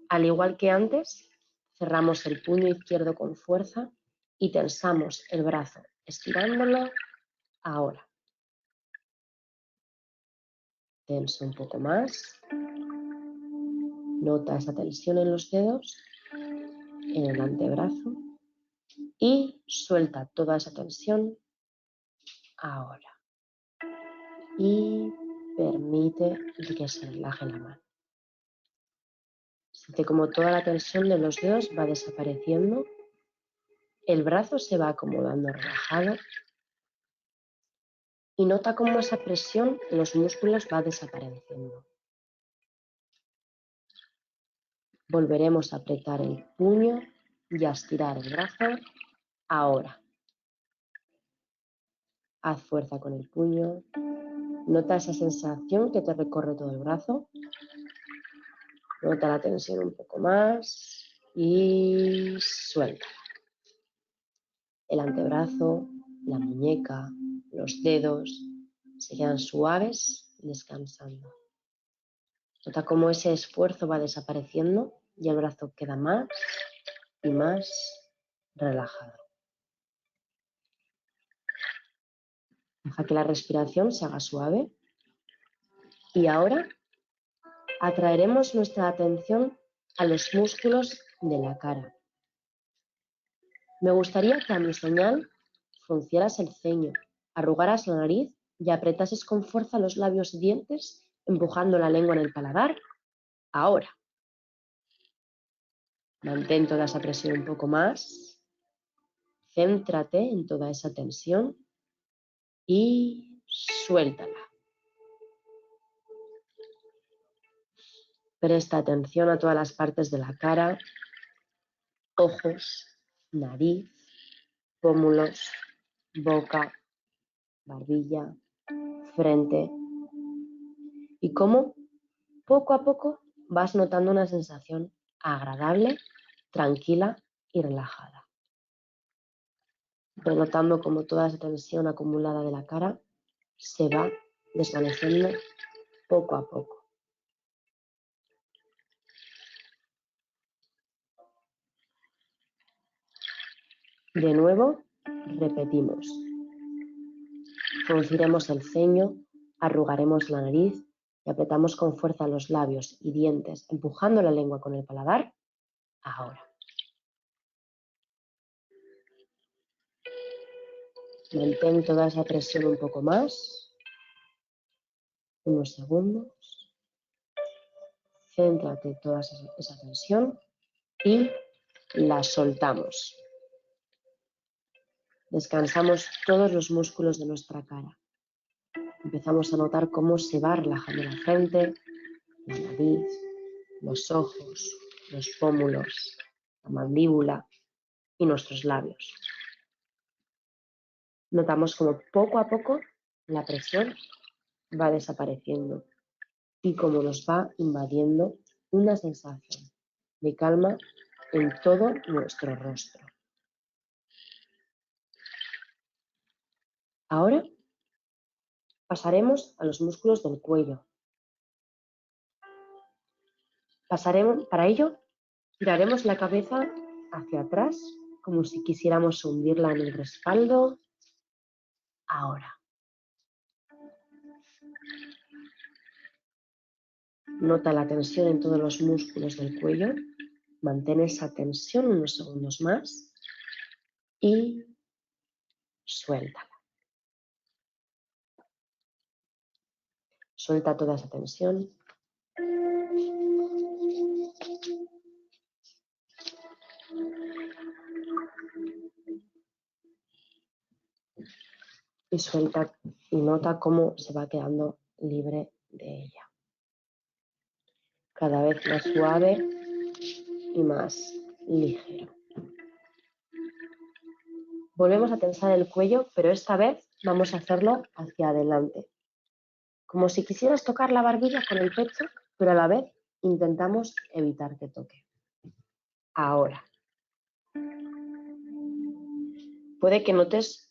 Al igual que antes, cerramos el puño izquierdo con fuerza y tensamos el brazo, estirándolo ahora. Tenso un poco más. Nota esa tensión en los dedos, en el antebrazo y suelta toda esa tensión ahora. Y permite que se relaje la mano. Siente como toda la tensión de los dedos va desapareciendo. El brazo se va acomodando relajado. Y nota cómo esa presión en los músculos va desapareciendo. Volveremos a apretar el puño y a estirar el brazo ahora. Haz fuerza con el puño. Nota esa sensación que te recorre todo el brazo. Nota la tensión un poco más y suéltala. El antebrazo, la muñeca, los dedos se quedan suaves y descansando. Nota cómo ese esfuerzo va desapareciendo y el brazo queda más y más relajado. Deja que la respiración se haga suave. Y ahora atraeremos nuestra atención a los músculos de la cara. Me gustaría que a mi señal fruncieras el ceño, arrugaras la nariz y apretases con fuerza los labios y dientes, empujando la lengua en el paladar. Ahora. Mantén toda esa presión un poco más. Céntrate en toda esa tensión y suéltala. Presta atención a todas las partes de la cara, ojos, nariz, pómulos, boca, barbilla, frente. Y cómo poco a poco vas notando una sensación agradable, tranquila y relajada. Notando cómo toda esa tensión acumulada de la cara se va desvaneciendo poco a poco. De nuevo, repetimos. Frunciremos el ceño, arrugaremos la nariz y apretamos con fuerza los labios y dientes, empujando la lengua con el paladar. Ahora. Mantén toda esa presión un poco más. Unos segundos. Céntrate toda esa tensión y la soltamos. Descansamos todos los músculos de nuestra cara. Empezamos a notar cómo se va relajando la frente, la nariz, los ojos, los pómulos, la mandíbula y nuestros labios. Notamos como poco a poco la presión va desapareciendo y como nos va invadiendo una sensación de calma en todo nuestro rostro. Ahora pasaremos a los músculos del cuello. Para ello, giraremos la cabeza hacia atrás como si quisiéramos hundirla en el respaldo. Ahora. Nota la tensión en todos los músculos del cuello. Mantén esa tensión unos segundos más y suéltala. Suelta toda esa tensión. Y suelta y nota cómo se va quedando libre de ella. Cada vez más suave y más ligero. Volvemos a tensar el cuello, pero esta vez vamos a hacerlo hacia adelante. Como si quisieras tocar la barbilla con el pecho, pero a la vez intentamos evitar que toque. Ahora. Puede que notes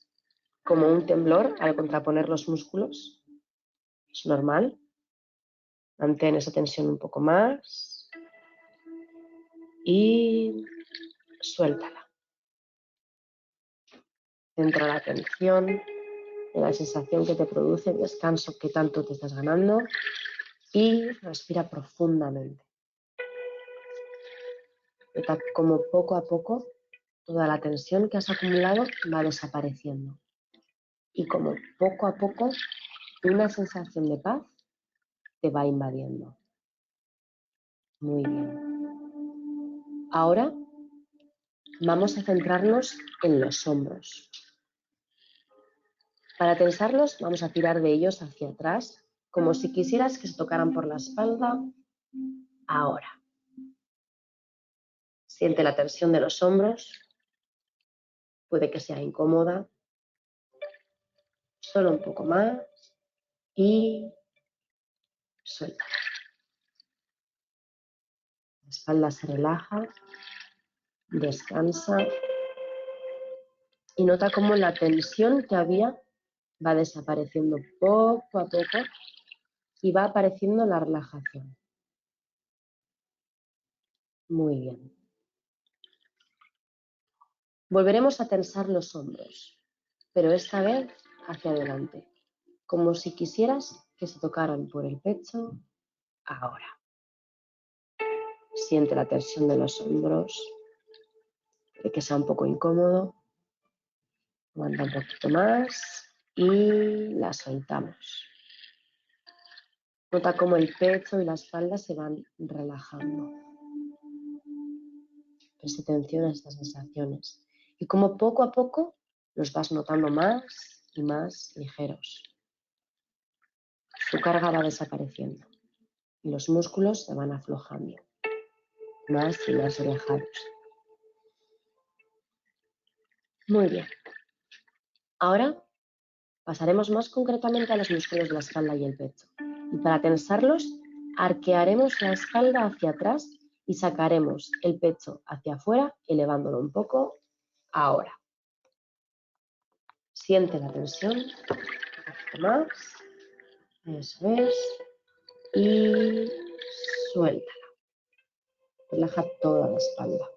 como un temblor al contraponer los músculos. Es normal. Mantén esa tensión un poco más. Y suéltala. Centra la atención en la sensación que te produce el descanso que tanto te estás ganando y respira profundamente. Nota como poco a poco toda la tensión que has acumulado va desapareciendo y como poco a poco una sensación de paz te va invadiendo. Muy bien. Ahora vamos a centrarnos en los hombros. Para tensarlos vamos a tirar de ellos hacia atrás, como si quisieras que se tocaran por la espalda. Ahora. Siente la tensión de los hombros. Puede que sea incómoda. Solo un poco más. Y suelta. La espalda se relaja. Descansa. Y nota cómo la tensión que había va desapareciendo poco a poco y va apareciendo la relajación. Muy bien. Volveremos a tensar los hombros, pero esta vez hacia adelante, como si quisieras que se tocaran por el pecho. Ahora. Siente la tensión de los hombros, de que sea un poco incómodo. Aguanta un poquito más y la soltamos. Nota cómo el pecho y la espalda se van relajando. Preste atención a estas sensaciones y como poco a poco los vas notando más y más ligeros. Su carga va desapareciendo y los músculos se van aflojando, más y más relajados. Muy bien. Ahora pasaremos más concretamente a los músculos de la espalda y el pecho. Y para tensarlos, arquearemos la espalda hacia atrás y sacaremos el pecho hacia afuera, elevándolo un poco. Ahora. Siente la tensión. Un poquito más. Eso es. Y suéltala. Relaja toda la espalda.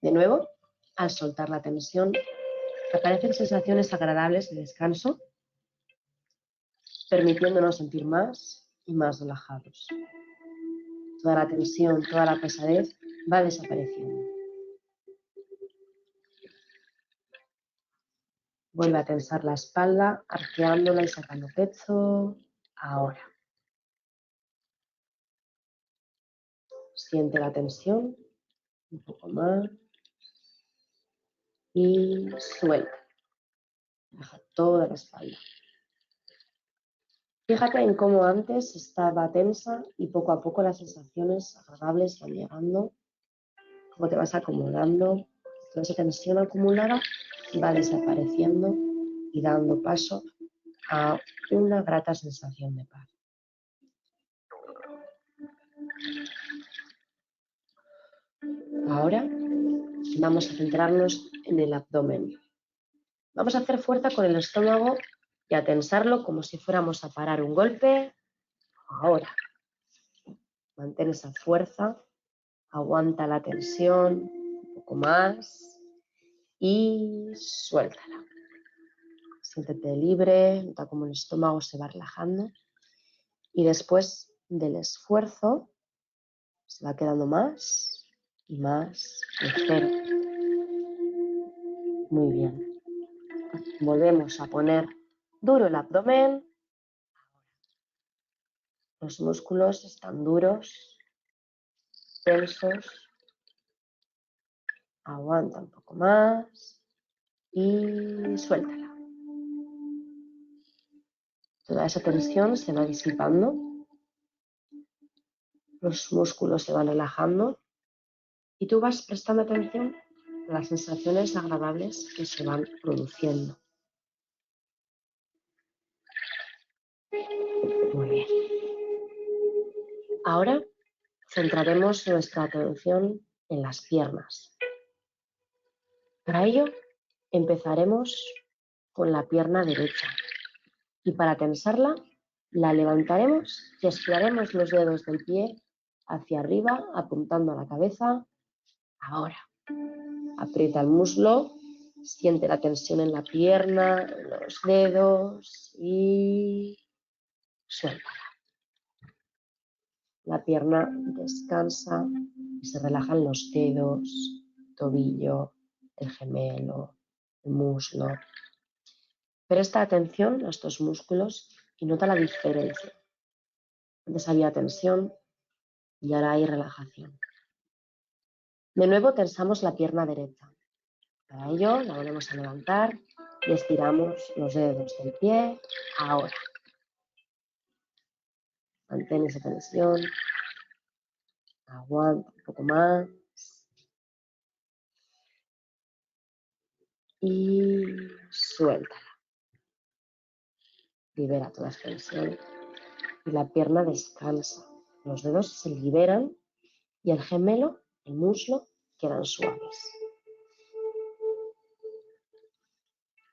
De nuevo, al soltar la tensión, aparecen sensaciones agradables de descanso, permitiéndonos sentir más y más relajados. Toda la tensión, toda la pesadez va desapareciendo. Vuelve a tensar la espalda, arqueándola y sacando pecho. Ahora. Siente la tensión. Un poco más. Y suelta. Deja toda la espalda. Fíjate en cómo antes estaba tensa y poco a poco las sensaciones agradables van llegando. Cómo te vas acomodando. Toda esa tensión acumulada va desapareciendo y dando paso a una grata sensación de paz. Ahora vamos a centrarnos en el abdomen. Vamos a hacer fuerza con el estómago y a tensarlo como si fuéramos a parar un golpe. Ahora. Mantén esa fuerza Aguanta la tensión, un poco más y suéltala. Siéntete libre, nota cómo el estómago se va relajando y después del esfuerzo se va quedando más y más ligero. Muy bien. Volvemos a poner duro el abdomen. Los músculos están duros, tensos. Aguanta un poco más y suéltala. Toda esa tensión se va disipando. Los músculos se van relajando y tú vas prestando atención a las sensaciones agradables que se van produciendo. Muy bien. Ahora centraremos nuestra atención en las piernas. Para ello empezaremos con la pierna derecha y para tensarla la levantaremos y estiraremos los dedos del pie hacia arriba apuntando a la cabeza. Ahora aprieta el muslo, siente la tensión en la pierna, en los dedos y suéltala. La pierna descansa y se relajan los dedos, tobillo, el gemelo, el muslo. Presta atención a estos músculos y nota la diferencia. Antes había tensión y ahora hay relajación. De nuevo tensamos la pierna derecha. Para ello la volvemos a levantar y estiramos los dedos del pie. Ahora. Mantén esa tensión. Aguanta un poco más. Y suéltala. Libera toda esa tensión. Y la pierna descansa. Los dedos se liberan y el gemelo, el muslo, quedan suaves.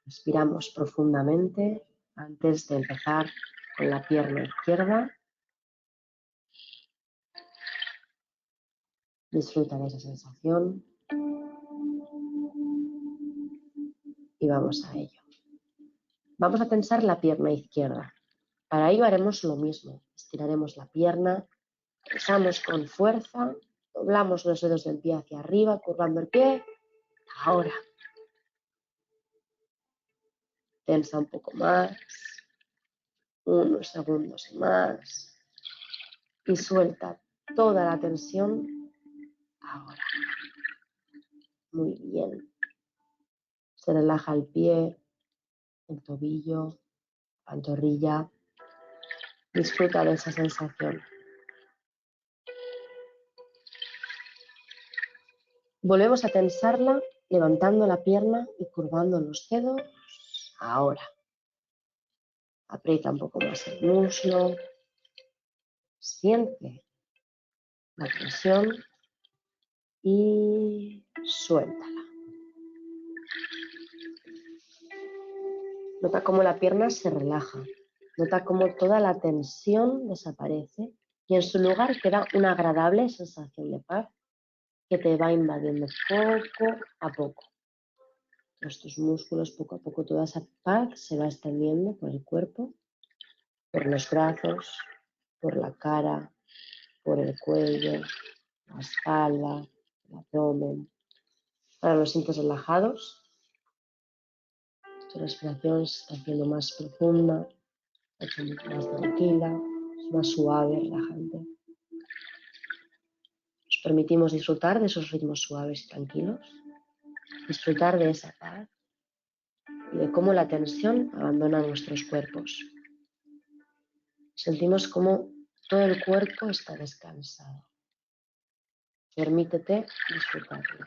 Respiramos profundamente antes de empezar con la pierna izquierda. Disfruta de esa sensación y vamos a ello. Vamos a tensar la pierna izquierda. Para ello haremos lo mismo. Estiraremos la pierna, tensamos con fuerza, doblamos los dedos del pie hacia arriba, curvando el pie. Ahora. Tensa un poco más. Unos segundos más. Y suelta toda la tensión ahora. Muy bien. Se relaja el pie, el tobillo, la pantorrilla. Disfruta de esa sensación. Volvemos a tensarla, levantando la pierna y curvando los dedos. Ahora. Aprieta un poco más el muslo. Siente la tensión y suéltala. Nota cómo la pierna se relaja. Nota cómo toda la tensión desaparece y en su lugar queda una agradable sensación de paz que te va invadiendo poco a poco. Estos músculos, poco a poco, toda esa paz se va extendiendo por el cuerpo, por los brazos, por la cara, por el cuello, la espalda, el abdomen. Ahora los sientes relajados. Tu respiración se está haciendo más profunda, más tranquila, más suave, relajante. Nos permitimos disfrutar de esos ritmos suaves y tranquilos, disfrutar de esa paz y de cómo la tensión abandona nuestros cuerpos. Sentimos cómo todo el cuerpo está descansado. Permítete disfrutarlo.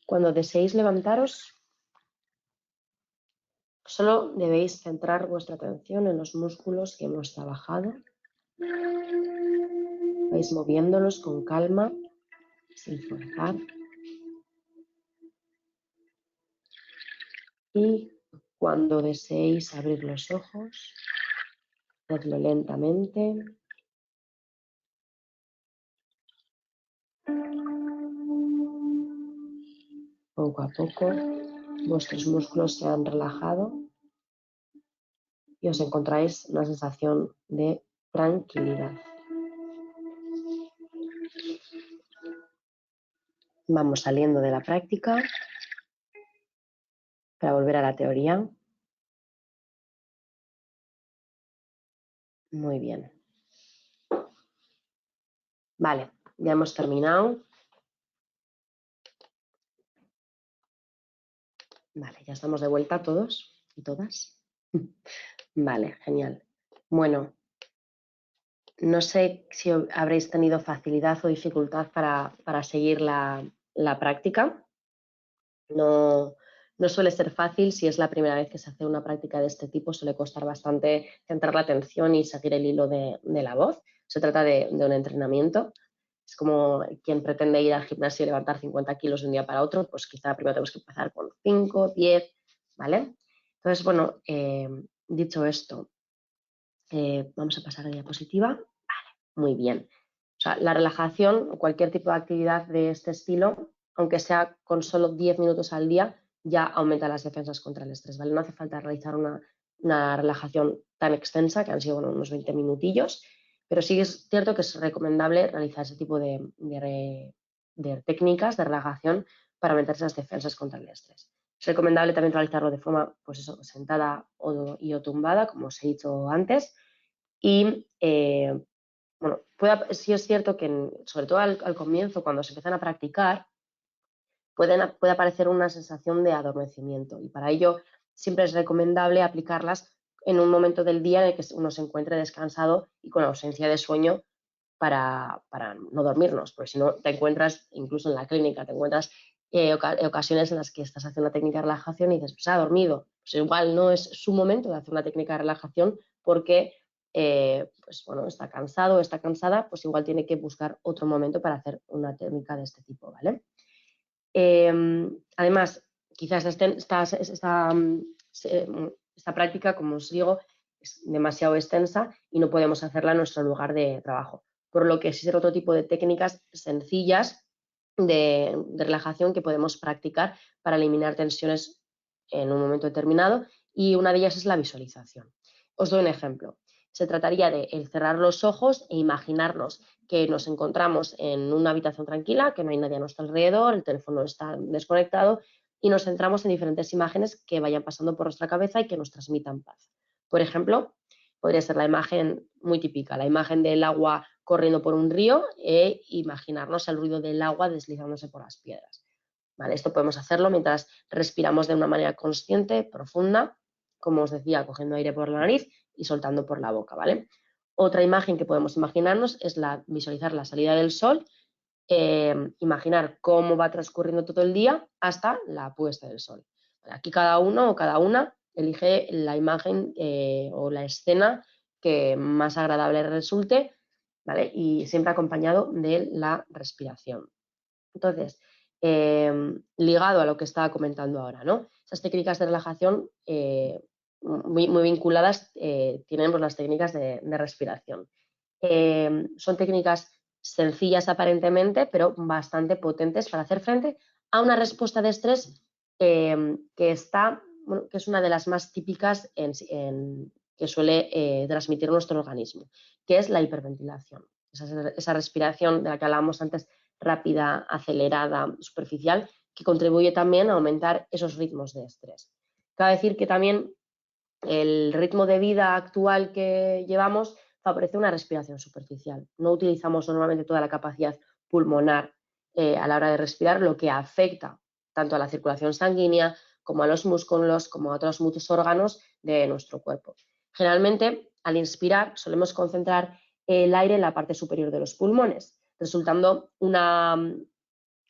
Cuando deseéis levantaros, solo debéis centrar vuestra atención en los músculos que hemos trabajado. Vais moviéndolos con calma, sin forzar. Y cuando deseéis abrir los ojos, hacedlo lentamente. Poco a poco vuestros músculos se han relajado y os encontráis una sensación de tranquilidad. Vamos saliendo de la práctica para volver a la teoría. Muy bien. Vale, ya hemos terminado. Vale, ya estamos de vuelta todos y todas. Vale, genial. Bueno, no sé si habréis tenido facilidad o dificultad para seguir la práctica. No suele ser fácil. Si es la primera vez que se hace una práctica de este tipo, suele costar bastante centrar la atención y seguir el hilo de la voz. Se trata de un entrenamiento. Es como quien pretende ir al gimnasio y levantar 50 kilos de un día para otro, pues quizá primero tenemos que empezar con 5, 10, ¿vale? Entonces, bueno, dicho esto, vamos a pasar a la diapositiva. Vale, muy bien. O sea, la relajación o cualquier tipo de actividad de este estilo, aunque sea con solo 10 minutos al día, ya aumenta las defensas contra el estrés, ¿vale? No hace falta realizar una relajación tan extensa, que han sido unos 20 minutillos, pero sí es cierto que es recomendable realizar ese tipo de técnicas de relajación para aumentar esas defensas contra el estrés. Es recomendable también realizarlo de forma, pues eso, sentada o tumbada, como os he dicho antes, y bueno, sí es cierto que sobre todo al comienzo, cuando se empiezan a practicar, puede aparecer una sensación de adormecimiento, y para ello siempre es recomendable aplicarlas en un momento del día en el que uno se encuentre descansado y con ausencia de sueño para no dormirnos, porque si no te encuentras, incluso en la clínica, te encuentras ocasiones en las que estás haciendo una técnica de relajación y dices, pues ha dormido. Pues igual no es su momento de hacer una técnica de relajación porque pues bueno, está cansado o está cansada, pues igual tiene que buscar otro momento para hacer una técnica de este tipo, ¿vale? Además, quizás esta práctica, como os digo, es demasiado extensa y no podemos hacerla en nuestro lugar de trabajo, por lo que existen otro tipo de técnicas sencillas de relajación que podemos practicar para eliminar tensiones en un momento determinado, y una de ellas es la visualización. Os doy un ejemplo. Se trataría de cerrar los ojos e imaginarnos que nos encontramos en una habitación tranquila, que no hay nadie a nuestro alrededor, el teléfono está desconectado, y nos centramos en diferentes imágenes que vayan pasando por nuestra cabeza y que nos transmitan paz. Por ejemplo, podría ser la imagen muy típica, la imagen del agua corriendo por un río e imaginarnos el ruido del agua deslizándose por las piedras. ¿Vale? Esto podemos hacerlo mientras respiramos de una manera consciente, profunda, como os decía, cogiendo aire por la nariz y soltando por la boca, ¿vale? Otra imagen que podemos imaginarnos es visualizar la salida del sol, imaginar cómo va transcurriendo todo el día hasta la puesta del sol. Aquí cada uno o cada una elige la imagen o la escena que más agradable resulte, ¿vale? Y siempre acompañado de la respiración. Entonces, ligado a lo que estaba comentando ahora, ¿no? Esas técnicas de relajación muy vinculadas tienen pues, las técnicas de respiración. Son técnicas sencillas aparentemente, pero bastante potentes para hacer frente a una respuesta de estrés que es una de las más típicas que suele transmitir nuestro organismo, que es la hiperventilación. Esa respiración de la que hablábamos antes, rápida, acelerada, superficial, que contribuye también a aumentar esos ritmos de estrés. Cabe decir que también el ritmo de vida actual que llevamos favorece una respiración superficial. No utilizamos normalmente toda la capacidad pulmonar a la hora de respirar, lo que afecta tanto a la circulación sanguínea como a los músculos, como a otros muchos órganos de nuestro cuerpo. Generalmente, al inspirar, solemos concentrar el aire en la parte superior de los pulmones, resultando una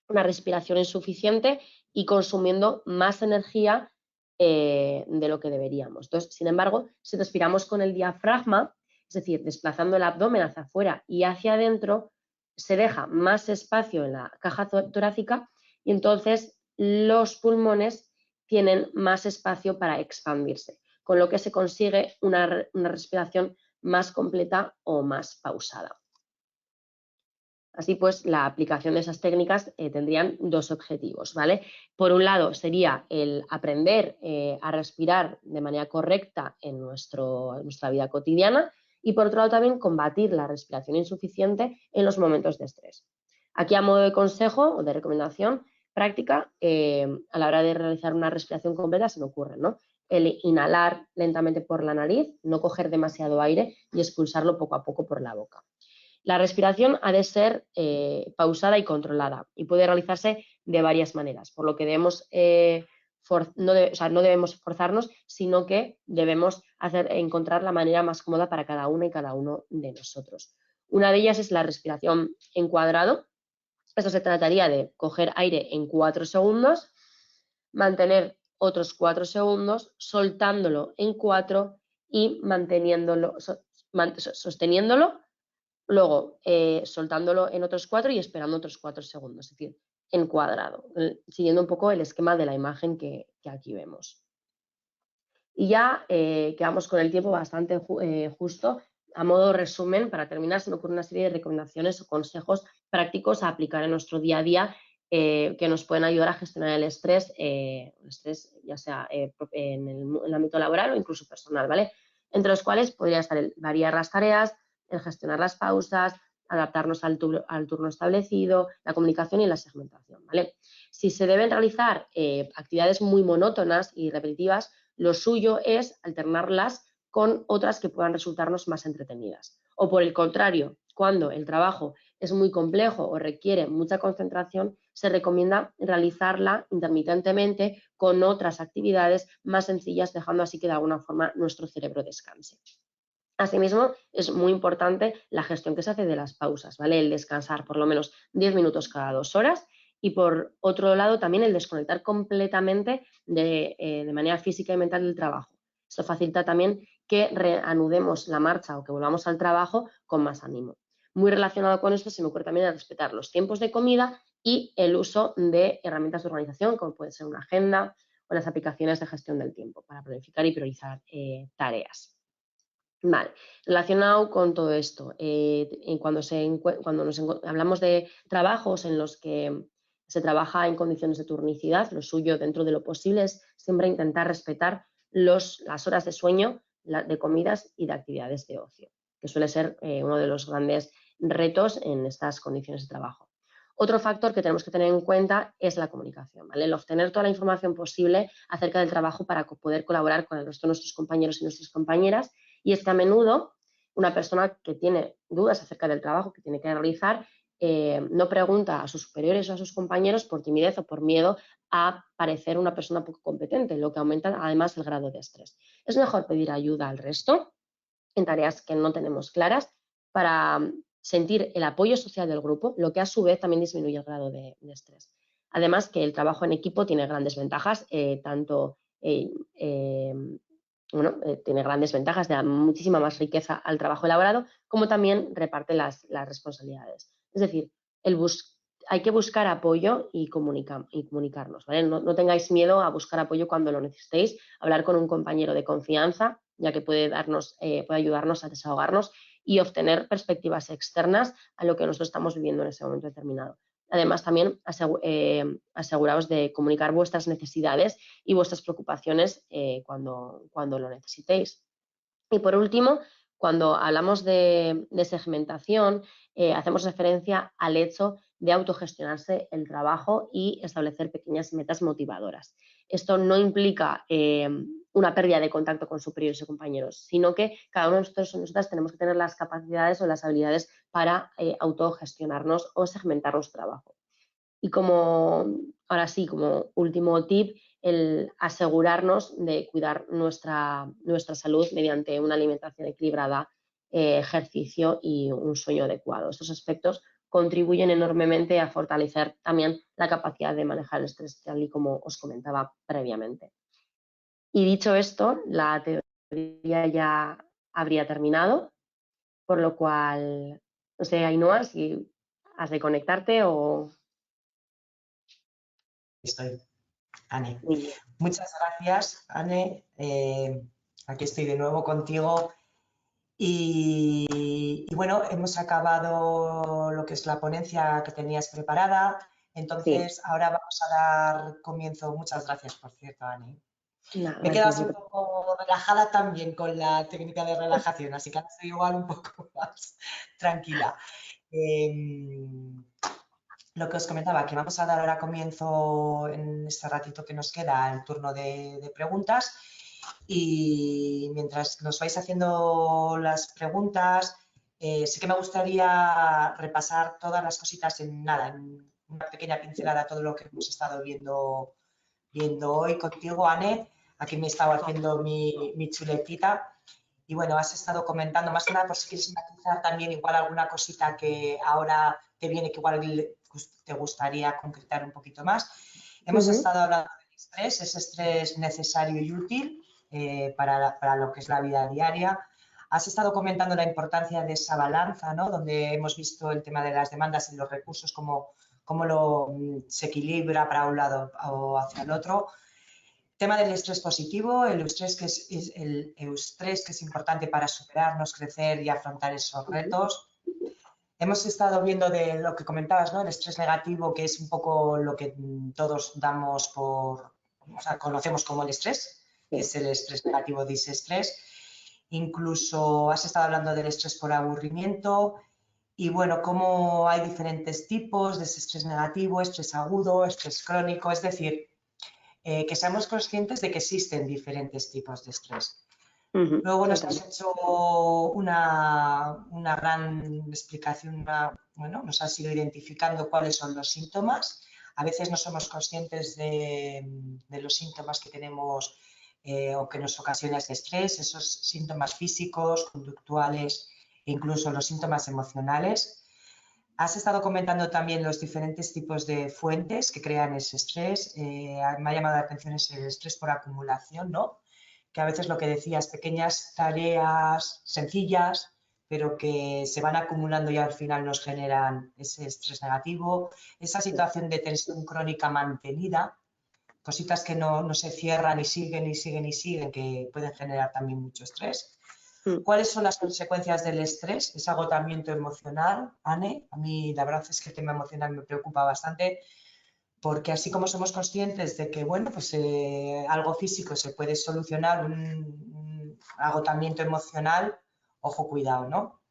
respiración insuficiente y consumiendo más energía de lo que deberíamos. Entonces, sin embargo, si respiramos con el diafragma, es decir, desplazando el abdomen hacia afuera y hacia adentro, se deja más espacio en la caja torácica y entonces los pulmones tienen más espacio para expandirse, con lo que se consigue una respiración más completa o más pausada. Así pues, la aplicación de esas técnicas tendrían dos objetivos, ¿vale? Por un lado, sería el aprender a respirar de manera correcta en nuestra vida cotidiana y, por otro lado, también combatir la respiración insuficiente en los momentos de estrés. Aquí, a modo de consejo o de recomendación práctica, a la hora de realizar una respiración completa se me ocurre, ¿no? El inhalar lentamente por la nariz, no coger demasiado aire y expulsarlo poco a poco por la boca. La respiración ha de ser pausada y controlada y puede realizarse de varias maneras, por lo que no debemos forzarnos, sino que debemos encontrar la manera más cómoda para cada una y cada uno de nosotros. Una de ellas es la respiración en cuadrado. Esto se trataría de coger aire en 4 segundos, mantener otros 4 segundos, soltándolo en 4 y sosteniéndolo. Luego, soltándolo en otros 4 y esperando otros 4 segundos, es decir, en cuadrado, siguiendo un poco el esquema de la imagen que aquí vemos. Y ya quedamos con el tiempo bastante justo. A modo de resumen, para terminar, se me ocurre una serie de recomendaciones o consejos prácticos a aplicar en nuestro día a día que nos pueden ayudar a gestionar el estrés ya sea en el ámbito laboral o incluso personal, ¿vale? Entre los cuales podría estar el variar las tareas, el gestionar las pausas, adaptarnos al turno establecido, la comunicación y la segmentación, ¿vale? Si se deben realizar actividades muy monótonas y repetitivas, lo suyo es alternarlas con otras que puedan resultarnos más entretenidas. O por el contrario, cuando el trabajo es muy complejo o requiere mucha concentración, se recomienda realizarla intermitentemente con otras actividades más sencillas, dejando así que de alguna forma nuestro cerebro descanse. Asimismo, es muy importante la gestión que se hace de las pausas, ¿vale? El descansar por lo menos 10 minutos cada 2 horas y, por otro lado, también el desconectar completamente de manera física y mental del trabajo. Esto facilita también que reanudemos la marcha o que volvamos al trabajo con más ánimo. Muy relacionado con esto, se me ocurre también el respetar los tiempos de comida y el uso de herramientas de organización, como puede ser una agenda o las aplicaciones de gestión del tiempo para planificar y priorizar tareas. Vale, relacionado con todo esto, cuando hablamos de trabajos en los que se trabaja en condiciones de turnicidad, lo suyo dentro de lo posible es siempre intentar respetar las horas de sueño, de comidas y de actividades de ocio, que suele ser uno de los grandes retos en estas condiciones de trabajo. Otro factor que tenemos que tener en cuenta es la comunicación, ¿vale? El obtener toda la información posible acerca del trabajo para poder colaborar con el resto de nuestros compañeros y nuestras compañeras. Y es que a menudo una persona que tiene dudas acerca del trabajo que tiene que realizar no pregunta a sus superiores o a sus compañeros por timidez o por miedo a parecer una persona poco competente, lo que aumenta además el grado de estrés. Es mejor pedir ayuda al resto en tareas que no tenemos claras para sentir el apoyo social del grupo, lo que a su vez también disminuye el grado de estrés. Además que el trabajo en equipo tiene grandes ventajas, tiene grandes ventajas, da muchísima más riqueza al trabajo elaborado, como también reparte las responsabilidades. Es decir, hay que buscar apoyo y comunicarnos, ¿vale? No tengáis miedo a buscar apoyo cuando lo necesitéis, hablar con un compañero de confianza, ya que puede ayudarnos a desahogarnos y obtener perspectivas externas a lo que nosotros estamos viviendo en ese momento determinado. Además, también aseguraos de comunicar vuestras necesidades y vuestras preocupaciones cuando lo necesitéis. Y por último, cuando hablamos de segmentación, hacemos referencia al hecho de autogestionarse el trabajo y establecer pequeñas metas motivadoras. Esto no implica una pérdida de contacto con superiores o compañeros, sino que cada uno de nosotros o nosotras tenemos que tener las capacidades o las habilidades para autogestionarnos o segmentar nuestro trabajo. Y ahora sí, como último tip, el asegurarnos de cuidar nuestra salud mediante una alimentación equilibrada, ejercicio y un sueño adecuado. Estos aspectos contribuyen enormemente a fortalecer también la capacidad de manejar el estrés, tal y como os comentaba previamente. Y dicho esto, la teoría ya habría terminado, por lo cual, no sé, Ainhoa, si has de conectarte o... Estoy. Anne. Muy bien. Muchas gracias, Anne. Aquí estoy de nuevo contigo. Y bueno, hemos acabado lo que es la ponencia que tenías preparada. Sí, Entonces, ahora vamos a dar comienzo. Muchas gracias, por cierto, Anne. nada, Me he no hay quedado que así un poco relajada también con la técnica de relajación, así que ahora estoy igual un poco más tranquila. Em, lo que os comentaba, que vamos a dar ahora comienzo en este ratito que nos queda el turno de preguntas y mientras nos vais haciendo las preguntas, sí que me gustaría repasar todas las cositas en nada, en una pequeña pincelada, todo lo que hemos estado viendo hoy contigo, Anne. Aquí me estaba haciendo mi chuletita. Y bueno, has estado comentando, más que nada por si quieres matizar también igual alguna cosita que ahora te viene que igual te gustaría concretar un poquito más. Hemos bien. estado hablando del estrés, ese estrés necesario y útil para lo que es la vida diaria. Has estado comentando la importancia de esa balanza, ¿no? Donde hemos visto el tema de las demandas y los recursos, cómo se equilibra para un lado o hacia el otro. Tema del estrés positivo, el eustrés el eustrés que es importante para superarnos, crecer y afrontar esos retos. Hemos estado viendo de lo que comentabas, ¿no? El estrés negativo, que es un poco lo que todos damos o sea, conocemos como el estrés, que es el estrés negativo, disestrés. Incluso has estado hablando del estrés por aburrimiento y bueno, cómo hay diferentes tipos de ese estrés negativo, estrés agudo, estrés crónico, es decir, que seamos conscientes de que existen diferentes tipos de estrés. Luego nos has hecho una gran explicación, bueno, nos has ido identificando cuáles son los síntomas. A veces no somos conscientes de los síntomas que tenemos o que nos ocasiona ese estrés, esos síntomas físicos, conductuales e incluso los síntomas emocionales. Has estado comentando también los diferentes tipos de fuentes que crean ese estrés. Me ha llamado la atención ese estrés por acumulación, ¿no? Que a veces lo que decías, pequeñas tareas sencillas, pero que se van acumulando y al final nos generan ese estrés negativo. Esa situación de tensión crónica mantenida, cositas que no se cierran y siguen y siguen y siguen, que pueden generar también mucho estrés. ¿Cuáles son las consecuencias del estrés? Ese agotamiento emocional, Anne. A mí la verdad es que el tema emocional me preocupa bastante porque así como somos conscientes de que, bueno, pues algo físico se puede solucionar, un agotamiento emocional, ojo, cuidado, ¿no?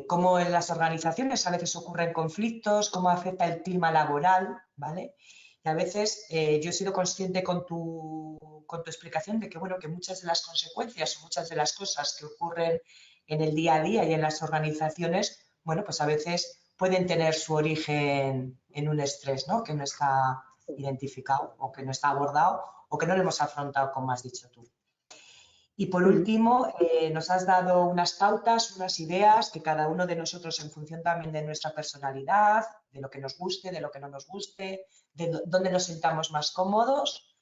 Cómo en las organizaciones a veces ocurren conflictos, cómo afecta el clima laboral, ¿vale? Y a veces yo he sido consciente con tu explicación de que, bueno, que muchas de las consecuencias o muchas de las cosas que ocurren en el día a día y en las organizaciones, bueno, pues a veces pueden tener su origen en un estrés, ¿no? Que no está identificado o que no está abordado o que no lo hemos afrontado, como has dicho tú. Y por último, nos has dado unas pautas, unas ideas que cada uno de nosotros, en función también de nuestra personalidad, de lo que nos guste, de lo que no nos guste, de dónde nos sintamos más cómodos,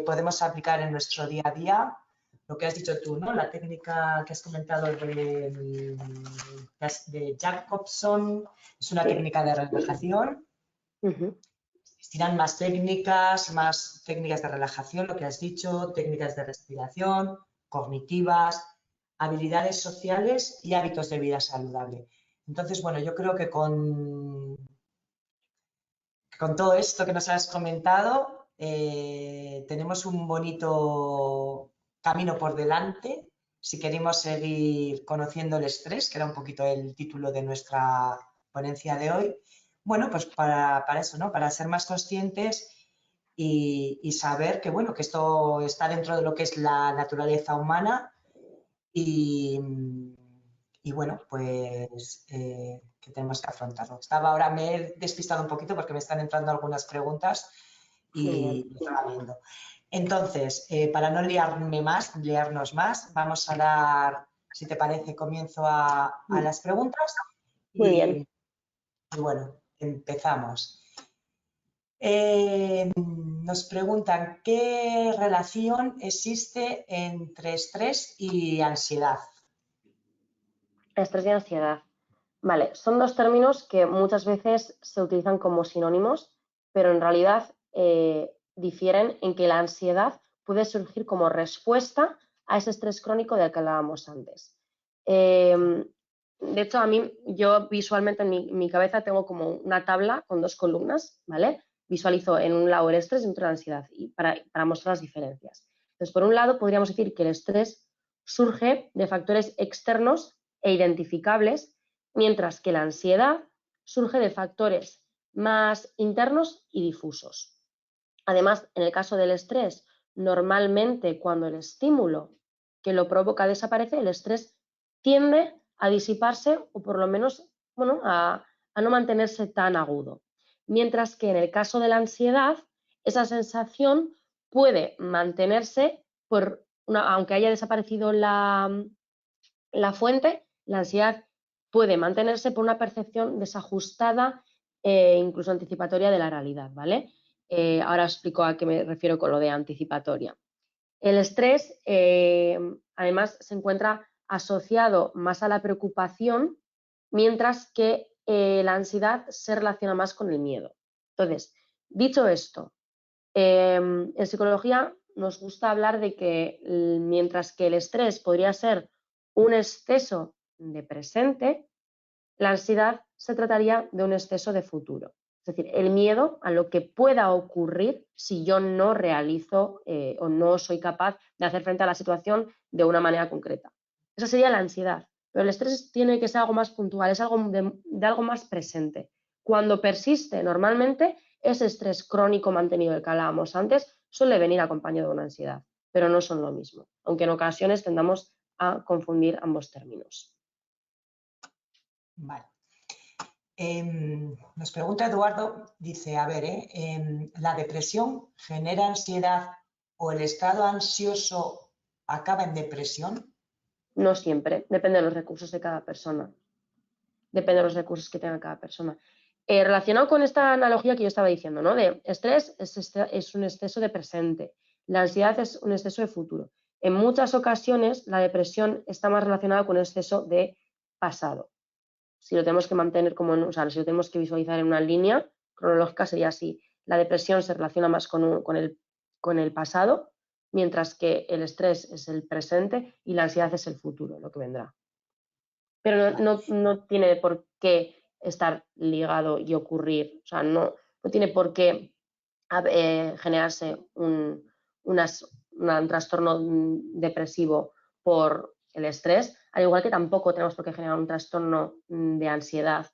podemos aplicar en nuestro día a día. Lo que has dicho tú, ¿no? La técnica que has comentado de Jacobson es una técnica de relajación. Existirán más técnicas de relajación, lo que has dicho, técnicas de respiración, cognitivas, habilidades sociales y hábitos de vida saludable. Entonces, bueno, yo creo que con todo esto que nos has comentado, tenemos un bonito camino por delante si queremos seguir conociendo el estrés, que era un poquito el título de nuestra ponencia de hoy. Bueno, pues para eso, ¿no? Para ser más conscientes y saber que, bueno, que esto está dentro de lo que es la naturaleza humana y bueno, pues que tenemos que afrontarlo. Ahora me he despistado un poquito porque me están entrando algunas preguntas y estaba viendo. Entonces, para no liarnos más, vamos a dar, si te parece, comienzo a las preguntas. Muy bien. Y bueno, empezamos. Nos preguntan qué relación existe entre estrés y ansiedad. Estrés y ansiedad. Vale, son dos términos que muchas veces se utilizan como sinónimos, pero en realidad difieren en que la ansiedad puede surgir como respuesta a ese estrés crónico del que hablábamos antes. De hecho, yo visualmente en mi cabeza tengo como una tabla con 2 columnas, ¿vale? Visualizo en un lado el estrés y en otro la ansiedad, y para mostrar las diferencias. Entonces, por un lado, podríamos decir que el estrés surge de factores externos e identificables, mientras que la ansiedad surge de factores más internos y difusos. Además, en el caso del estrés, normalmente cuando el estímulo que lo provoca desaparece, el estrés tiende a disiparse o por lo menos, bueno, a no mantenerse tan agudo. Mientras que en el caso de la ansiedad, esa sensación puede mantenerse aunque haya desaparecido la fuente, la ansiedad puede mantenerse por una percepción desajustada e incluso anticipatoria de la realidad, ¿vale? Ahora os explico a qué me refiero con lo de anticipatoria. El estrés, además, se encuentra asociado más a la preocupación, mientras que la ansiedad se relaciona más con el miedo. Entonces, dicho esto, en psicología nos gusta hablar de que mientras que el estrés podría ser un exceso de presente, la ansiedad se trataría de un exceso de futuro. Es decir, el miedo a lo que pueda ocurrir si yo no realizo o no soy capaz de hacer frente a la situación de una manera concreta. Esa sería la ansiedad. Pero el estrés tiene que ser algo más puntual, es algo de algo más presente. Cuando persiste normalmente, ese estrés crónico mantenido del que hablábamos antes suele venir acompañado de una ansiedad, pero no son lo mismo, aunque en ocasiones tendamos a confundir ambos términos. Vale. Nos pregunta Eduardo, dice, a ver, ¿la depresión genera ansiedad o el estado ansioso acaba en depresión? No siempre, depende de los recursos de cada persona. Depende de los recursos que tenga cada persona. Relacionado con esta analogía que yo estaba diciendo, ¿no? De estrés es un exceso de presente, la ansiedad es un exceso de futuro. En muchas ocasiones la depresión está más relacionada con un exceso de pasado. Si lo tenemos que mantener como, o sea, si lo tenemos que visualizar en una línea cronológica sería así. La depresión se relaciona más con el pasado, mientras que el estrés es el presente y la ansiedad es el futuro, lo que vendrá. Pero no tiene por qué estar ligado y ocurrir, o sea, no tiene por qué generarse un trastorno depresivo por el estrés, al igual que tampoco tenemos por qué generar un trastorno de ansiedad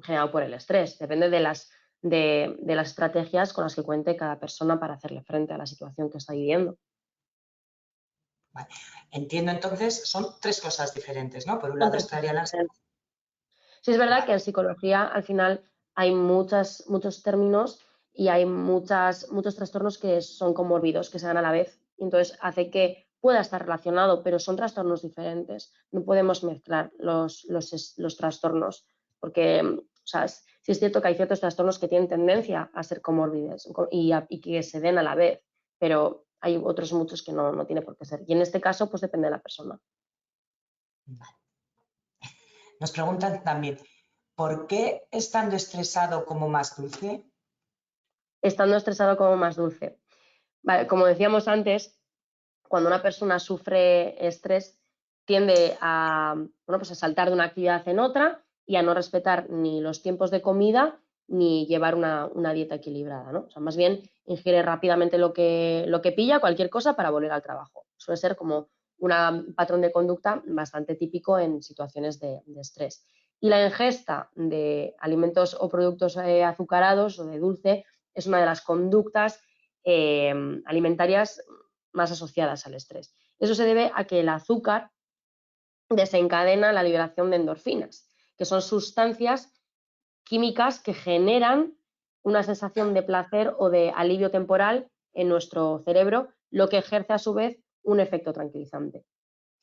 generado por el estrés. Depende de las estrategias con las que cuente cada persona para hacerle frente a la situación que está viviendo. Vale. Entiendo, entonces, son 3 cosas diferentes, ¿no? Por un lado estaría la ansiedad. Sí, es verdad que en psicología al final hay muchos términos y hay muchos trastornos que son comórbidos, que se dan a la vez, y entonces hace que pueda estar relacionado, pero son trastornos diferentes. No podemos mezclar los trastornos, porque, o sea, sí es cierto que hay ciertos trastornos que tienen tendencia a ser comórbidos y que se den a la vez, pero hay otros muchos que no tiene por qué ser. Y en este caso, pues depende de la persona. Vale. Nos preguntan también, ¿por qué estando estresado como más dulce? Estando estresado como más dulce. Vale, como decíamos antes, cuando una persona sufre estrés tiende a, bueno, pues a saltar de una actividad en otra y a no respetar ni los tiempos de comida ni llevar una dieta equilibrada, ¿no? O sea, más bien ingiere rápidamente lo que pilla, cualquier cosa, para volver al trabajo. Suele ser como un patrón de conducta bastante típico en situaciones de estrés. Y la ingesta de alimentos o productos azucarados o de dulce es una de las conductas alimentarias más asociadas al estrés. Eso se debe a que el azúcar desencadena la liberación de endorfinas, que son sustancias químicas que generan una sensación de placer o de alivio temporal en nuestro cerebro, lo que ejerce a su vez un efecto tranquilizante.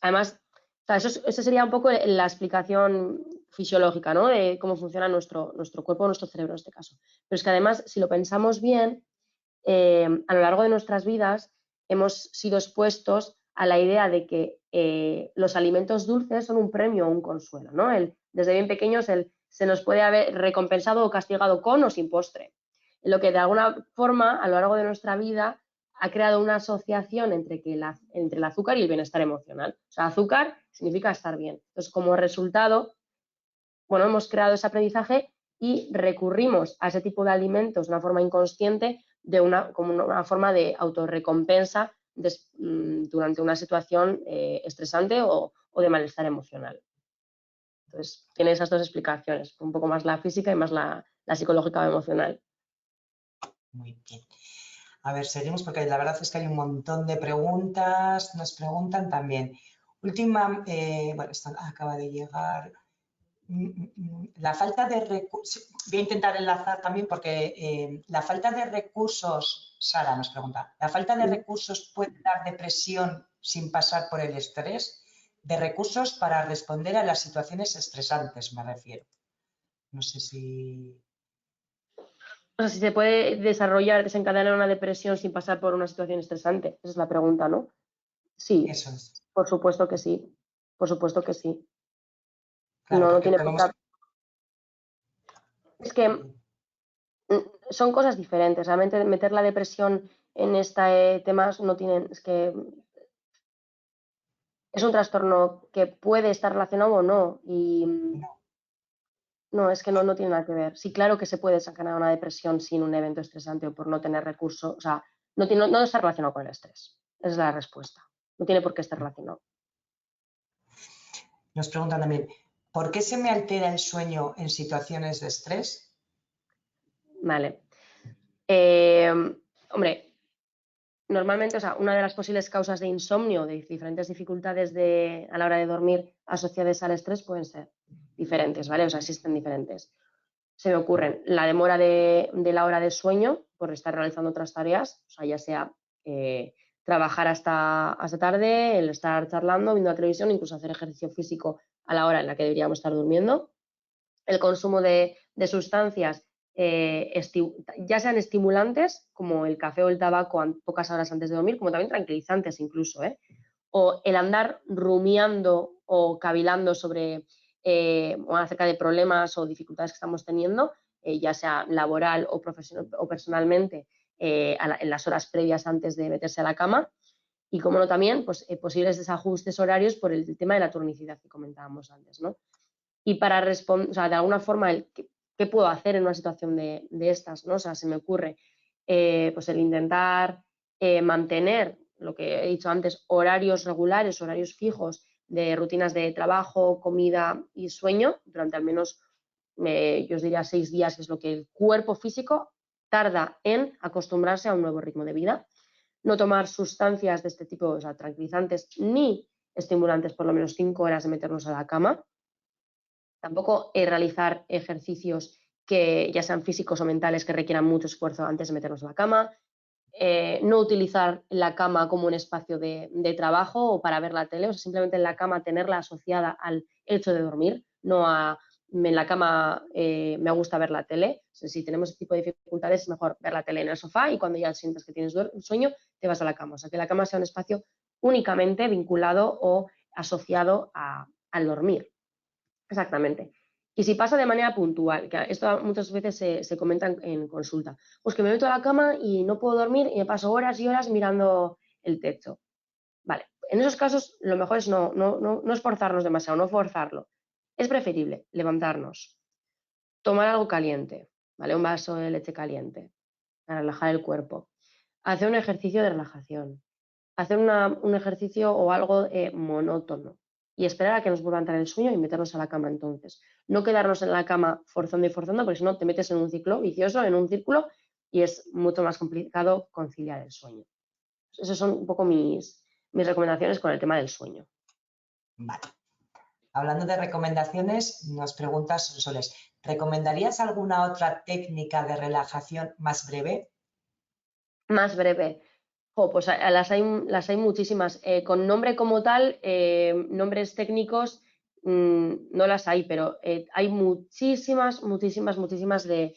Además, o sea, eso sería un poco la explicación fisiológica, ¿no? De cómo funciona nuestro cuerpo, nuestro cerebro en este caso. Pero es que además, si lo pensamos bien, a lo largo de nuestras vidas hemos sido expuestos a la idea de que los alimentos dulces son un premio o un consuelo, ¿no? Desde bien pequeños se nos puede haber recompensado o castigado con o sin postre. lo que de alguna forma a lo largo de nuestra vida ha creado una asociación entre el azúcar y el bienestar emocional. O sea, azúcar significa estar bien. Entonces, como resultado, bueno, hemos creado ese aprendizaje y recurrimos a ese tipo de alimentos de una forma inconsciente, como una forma de autorrecompensa durante una situación estresante o de malestar emocional. Entonces, tiene esas dos explicaciones, un poco más la física y más la psicológica o emocional. Muy bien. A ver, seguimos porque la verdad es que hay un montón de preguntas. Nos preguntan también. Última, bueno, esta acaba de llegar. La falta de recursos, voy a intentar enlazar también porque la falta de recursos, Sara nos pregunta, ¿la falta de recursos puede dar depresión sin pasar por el estrés? De recursos para responder a las situaciones estresantes, me refiero. No sé si... O sea, si se puede desencadenar una depresión sin pasar por una situación estresante. Esa es la pregunta, ¿no? Sí, Eso es. por supuesto que sí. Por supuesto que sí. Claro, No porque tiene por qué. Es que son cosas diferentes. Realmente meter la depresión en este temas no tienen. Es que es un trastorno que puede estar relacionado o no. Y No. no, es que no tiene nada que ver. Sí, claro que se puede desencadenar una depresión sin un evento estresante o por no tener recursos. O sea, no está relacionado con el estrés. Esa es la respuesta. No tiene por qué estar relacionado. Nos preguntan también, ¿por qué se me altera el sueño en situaciones de estrés? Vale. Hombre, normalmente, o sea, una de las posibles causas de insomnio, de diferentes dificultades a la hora de dormir asociadas al estrés pueden ser diferentes, ¿vale? O sea, existen diferentes. Se me ocurren la demora de la hora de sueño por estar realizando otras tareas, o sea, ya sea trabajar hasta tarde, el estar charlando, viendo la televisión, incluso hacer ejercicio físico a la hora en la que deberíamos estar durmiendo. El consumo de sustancias, ya sean estimulantes, como el café o el tabaco pocas horas antes de dormir, como también tranquilizantes incluso, o el andar rumiando o cavilando sobre o acerca de problemas o dificultades que estamos teniendo, ya sea laboral o personalmente, en las horas previas antes de meterse a la cama. Y, como no, también pues, posibles desajustes horarios por el tema de la tonicidad que comentábamos antes, ¿no? Y para responder, o sea, de alguna forma, ¿qué puedo hacer en una situación de estas, ¿no? O sea, se me ocurre pues el intentar mantener lo que he dicho antes, horarios regulares, horarios fijos de rutinas de trabajo, comida y sueño durante al menos, yo os diría 6 días, que es lo que el cuerpo físico tarda en acostumbrarse a un nuevo ritmo de vida. No tomar sustancias de este tipo, o sea, tranquilizantes ni estimulantes por lo menos 5 horas de meternos a la cama. Tampoco realizar ejercicios que ya sean físicos o mentales que requieran mucho esfuerzo antes de meternos a la cama. No utilizar la cama como un espacio de trabajo o para ver la tele, o sea, simplemente en la cama tenerla asociada al hecho de dormir, no a en la cama me gusta ver la tele. O sea, si tenemos ese tipo de dificultades es mejor ver la tele en el sofá y cuando ya sientas que tienes sueño te vas a la cama. O sea, que la cama sea un espacio únicamente vinculado o asociado al dormir. Exactamente. Y si pasa de manera puntual, que esto muchas veces se comenta en consulta, pues que me meto a la cama y no puedo dormir y me paso horas y horas mirando el techo. Vale, en esos casos lo mejor es no esforzarnos demasiado, no forzarlo. Es preferible levantarnos, tomar algo caliente, ¿vale? Un vaso de leche caliente para relajar el cuerpo, hacer un ejercicio de relajación, hacer un ejercicio o algo monótono y esperar a que nos vuelva a entrar el sueño y meternos a la cama entonces. No quedarnos en la cama forzando y forzando, porque si no te metes en un ciclo vicioso, en un círculo, y es mucho más complicado conciliar el sueño. Esas son un poco mis recomendaciones con el tema del sueño. Vale. Hablando de recomendaciones, nos pregunta Sonsoles, ¿recomendarías alguna otra técnica de relajación más breve? Más breve. Pues las hay muchísimas. Con nombre como tal, nombres técnicos, no las hay, pero hay muchísimas de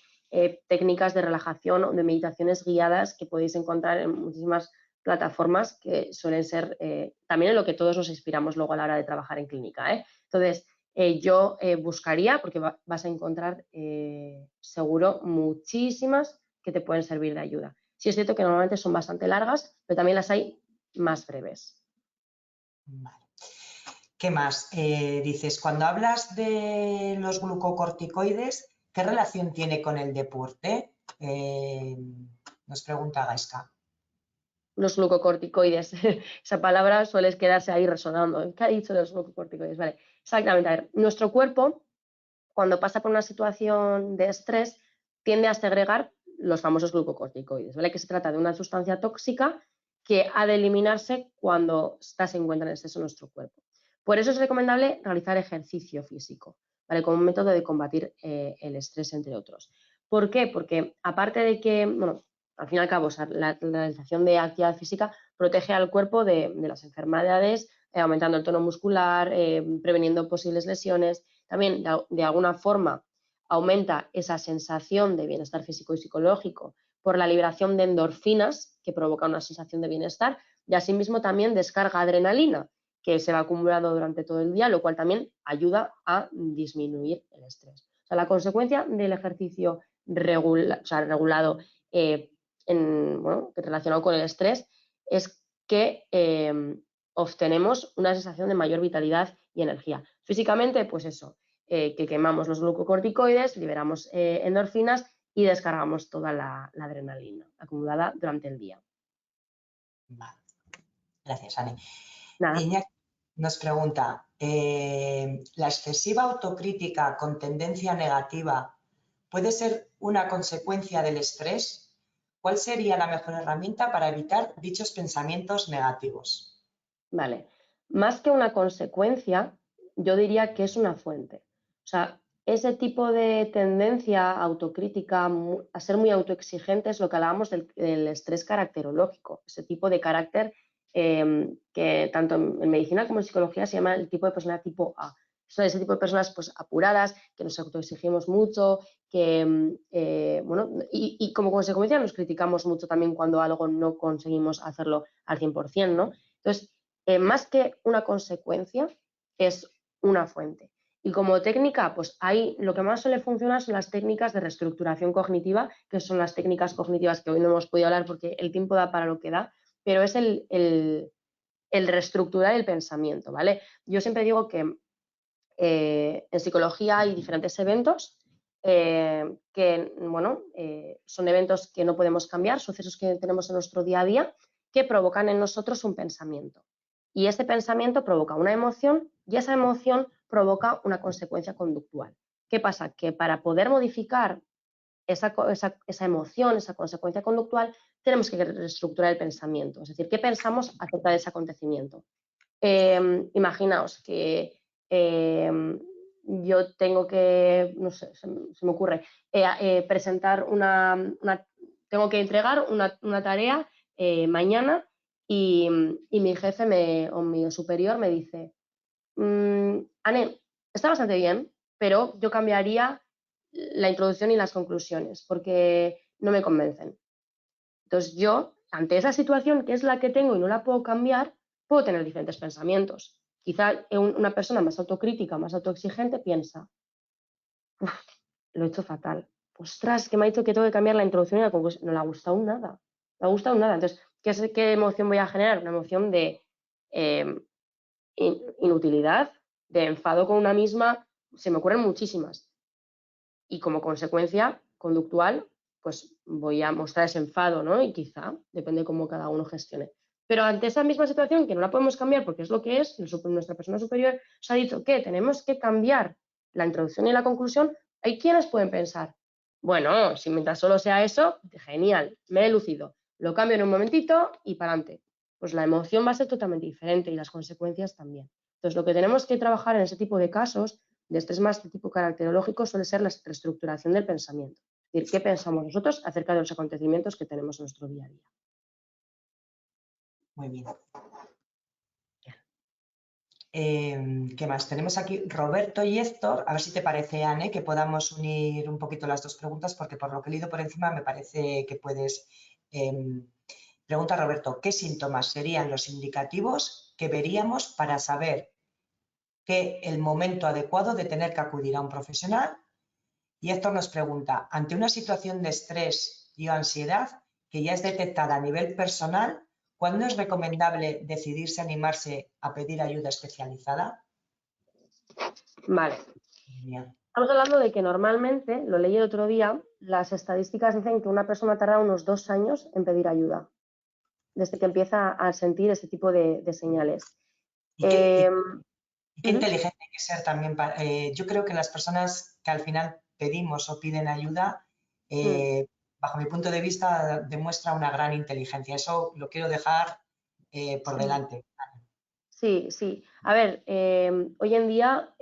técnicas de relajación o de meditaciones guiadas que podéis encontrar en muchísimas plataformas que suelen ser también en lo que todos nos inspiramos luego a la hora de trabajar en clínica. Entonces, yo buscaría, porque vas a encontrar seguro muchísimas que te pueden servir de ayuda. Sí es cierto que normalmente son bastante largas, pero también las hay más breves. Vale. ¿Qué más? Dices, cuando hablas de los glucocorticoides, ¿qué relación tiene con el deporte? Nos pregunta Gaiska. Los glucocorticoides, esa palabra suele quedarse ahí resonando. ¿Qué ha dicho de los glucocorticoides? Vale, exactamente. A ver, nuestro cuerpo, cuando pasa por una situación de estrés, tiende a segregar los famosos glucocorticoides, ¿vale? Que se trata de una sustancia tóxica que ha de eliminarse cuando se encuentra en exceso en nuestro cuerpo. Por eso es recomendable realizar ejercicio físico, ¿vale? Como un método de combatir el estrés, entre otros. ¿Por qué? Porque aparte de que, bueno, al fin y al cabo, o sea, la realización de actividad física protege al cuerpo de las enfermedades, aumentando el tono muscular, preveniendo posibles lesiones. También, de alguna forma, aumenta esa sensación de bienestar físico y psicológico por la liberación de endorfinas, que provoca una sensación de bienestar, y asimismo también descarga adrenalina, que se va acumulando durante todo el día, lo cual también ayuda a disminuir el estrés. O sea, la consecuencia del ejercicio regulado relacionado con el estrés es que obtenemos una sensación de mayor vitalidad y energía. Físicamente, pues eso, que quemamos los glucocorticoides, liberamos endorfinas y descargamos toda la adrenalina acumulada durante el día. Vale. Gracias, Ani. Nada. Iñaki nos pregunta, ¿la excesiva autocrítica con tendencia negativa puede ser una consecuencia del estrés? ¿Cuál sería la mejor herramienta para evitar dichos pensamientos negativos? Vale. Más que una consecuencia, yo diría que es una fuente. O sea, ese tipo de tendencia autocrítica a ser muy autoexigente es lo que hablábamos del estrés caracterológico, ese tipo de carácter que tanto en medicina como en psicología se llama el tipo de persona tipo A. Son ese tipo de personas pues, apuradas, que nos autoexigimos mucho, que, y como consecuencia nos criticamos mucho también cuando algo no conseguimos hacerlo al 100%, ¿no? Entonces, más que una consecuencia, es una fuente. Y como técnica, pues ahí lo que más suele funcionar son las técnicas de reestructuración cognitiva, que son las técnicas cognitivas que hoy no hemos podido hablar porque el tiempo da para lo que da, pero es el reestructurar el pensamiento, ¿vale? Yo siempre digo que en psicología hay diferentes eventos que, bueno, son eventos que no podemos cambiar, sucesos que tenemos en nuestro día a día que provocan en nosotros un pensamiento. Y ese pensamiento provoca una emoción y esa emoción provoca una consecuencia conductual. ¿Qué pasa? Que para poder modificar esa emoción, esa consecuencia conductual, tenemos que reestructurar el pensamiento. Es decir, ¿qué pensamos acerca de ese acontecimiento? Imaginaos que yo tengo que, no sé, se me ocurre, presentar tengo que entregar una tarea mañana y mi jefe o mi superior me dice, Anne, está bastante bien, pero yo cambiaría la introducción y las conclusiones porque no me convencen. Entonces yo, ante esa situación que es la que tengo y no la puedo cambiar, puedo tener diferentes pensamientos. Quizá una persona más autocrítica, más autoexigente piensa, lo he hecho fatal. Ostras, que me ha dicho que tengo que cambiar la introducción y la conclusión. No le ha gustado nada. No le ha gustado nada. Entonces, ¿qué emoción voy a generar? Una emoción de inutilidad, de enfado con una misma. Se me ocurren muchísimas. Y como consecuencia conductual, pues voy a mostrar ese enfado, ¿no? Y quizá, depende de cómo cada uno gestione. Pero ante esa misma situación, que no la podemos cambiar porque es lo que es, nuestra persona superior os ha dicho que tenemos que cambiar la introducción y la conclusión, hay quienes pueden pensar, bueno, si mientras solo sea eso, genial, me he lucido, lo cambio en un momentito y para adelante. Pues la emoción va a ser totalmente diferente y las consecuencias también. Entonces, lo que tenemos que trabajar en ese tipo de casos de estrés más de tipo caracterológico suele ser la reestructuración del pensamiento. Es decir, ¿qué pensamos nosotros acerca de los acontecimientos que tenemos en nuestro día a día? Muy bien. ¿Qué más? Tenemos aquí Roberto y Héctor. A ver si te parece, Anne, que podamos unir un poquito las dos preguntas, porque por lo que he leído por encima me parece que puedes. Pregunta Roberto, ¿qué síntomas serían los indicativos que veríamos para saber que el momento adecuado de tener que acudir a un profesional? Y Héctor nos pregunta, ante una situación de estrés y ansiedad que ya es detectada a nivel personal, ¿cuándo es recomendable decidirse, animarse a pedir ayuda especializada? Vale. Genial. Estamos hablando de que normalmente, lo leí el otro día, las estadísticas dicen que una persona tarda unos 2 años en pedir ayuda, desde que empieza a sentir ese tipo de señales. ¿Y qué Ujú. inteligente hay que ser también? Yo creo que las personas que al final pedimos o piden ayuda, bajo mi punto de vista, demuestra una gran inteligencia. Eso lo quiero dejar por Sí. delante. Sí, sí. A ver, hoy en día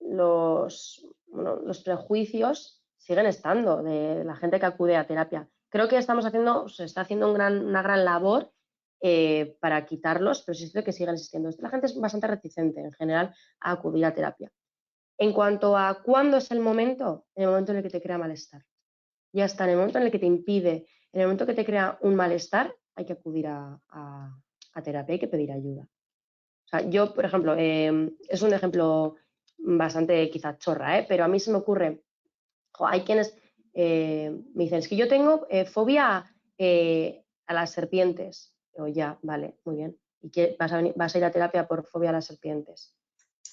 los prejuicios siguen estando de la gente que acude a terapia. Creo que se está haciendo una gran labor para quitarlos, pero sí es cierto que siguen existiendo. La gente es bastante reticente en general a acudir a terapia. En cuanto a cuándo es el momento en el que te crea malestar. Ya está, en el momento en el que te impide, en el momento que te crea un malestar, hay que acudir a terapia, hay que pedir ayuda. O sea, yo, por ejemplo, es un ejemplo bastante quizá chorra, pero a mí se me ocurre, hay quienes me dicen, es que yo tengo fobia a las serpientes. O ya, vale, muy bien. ¿Y qué, vas a ir a terapia por fobia a las serpientes?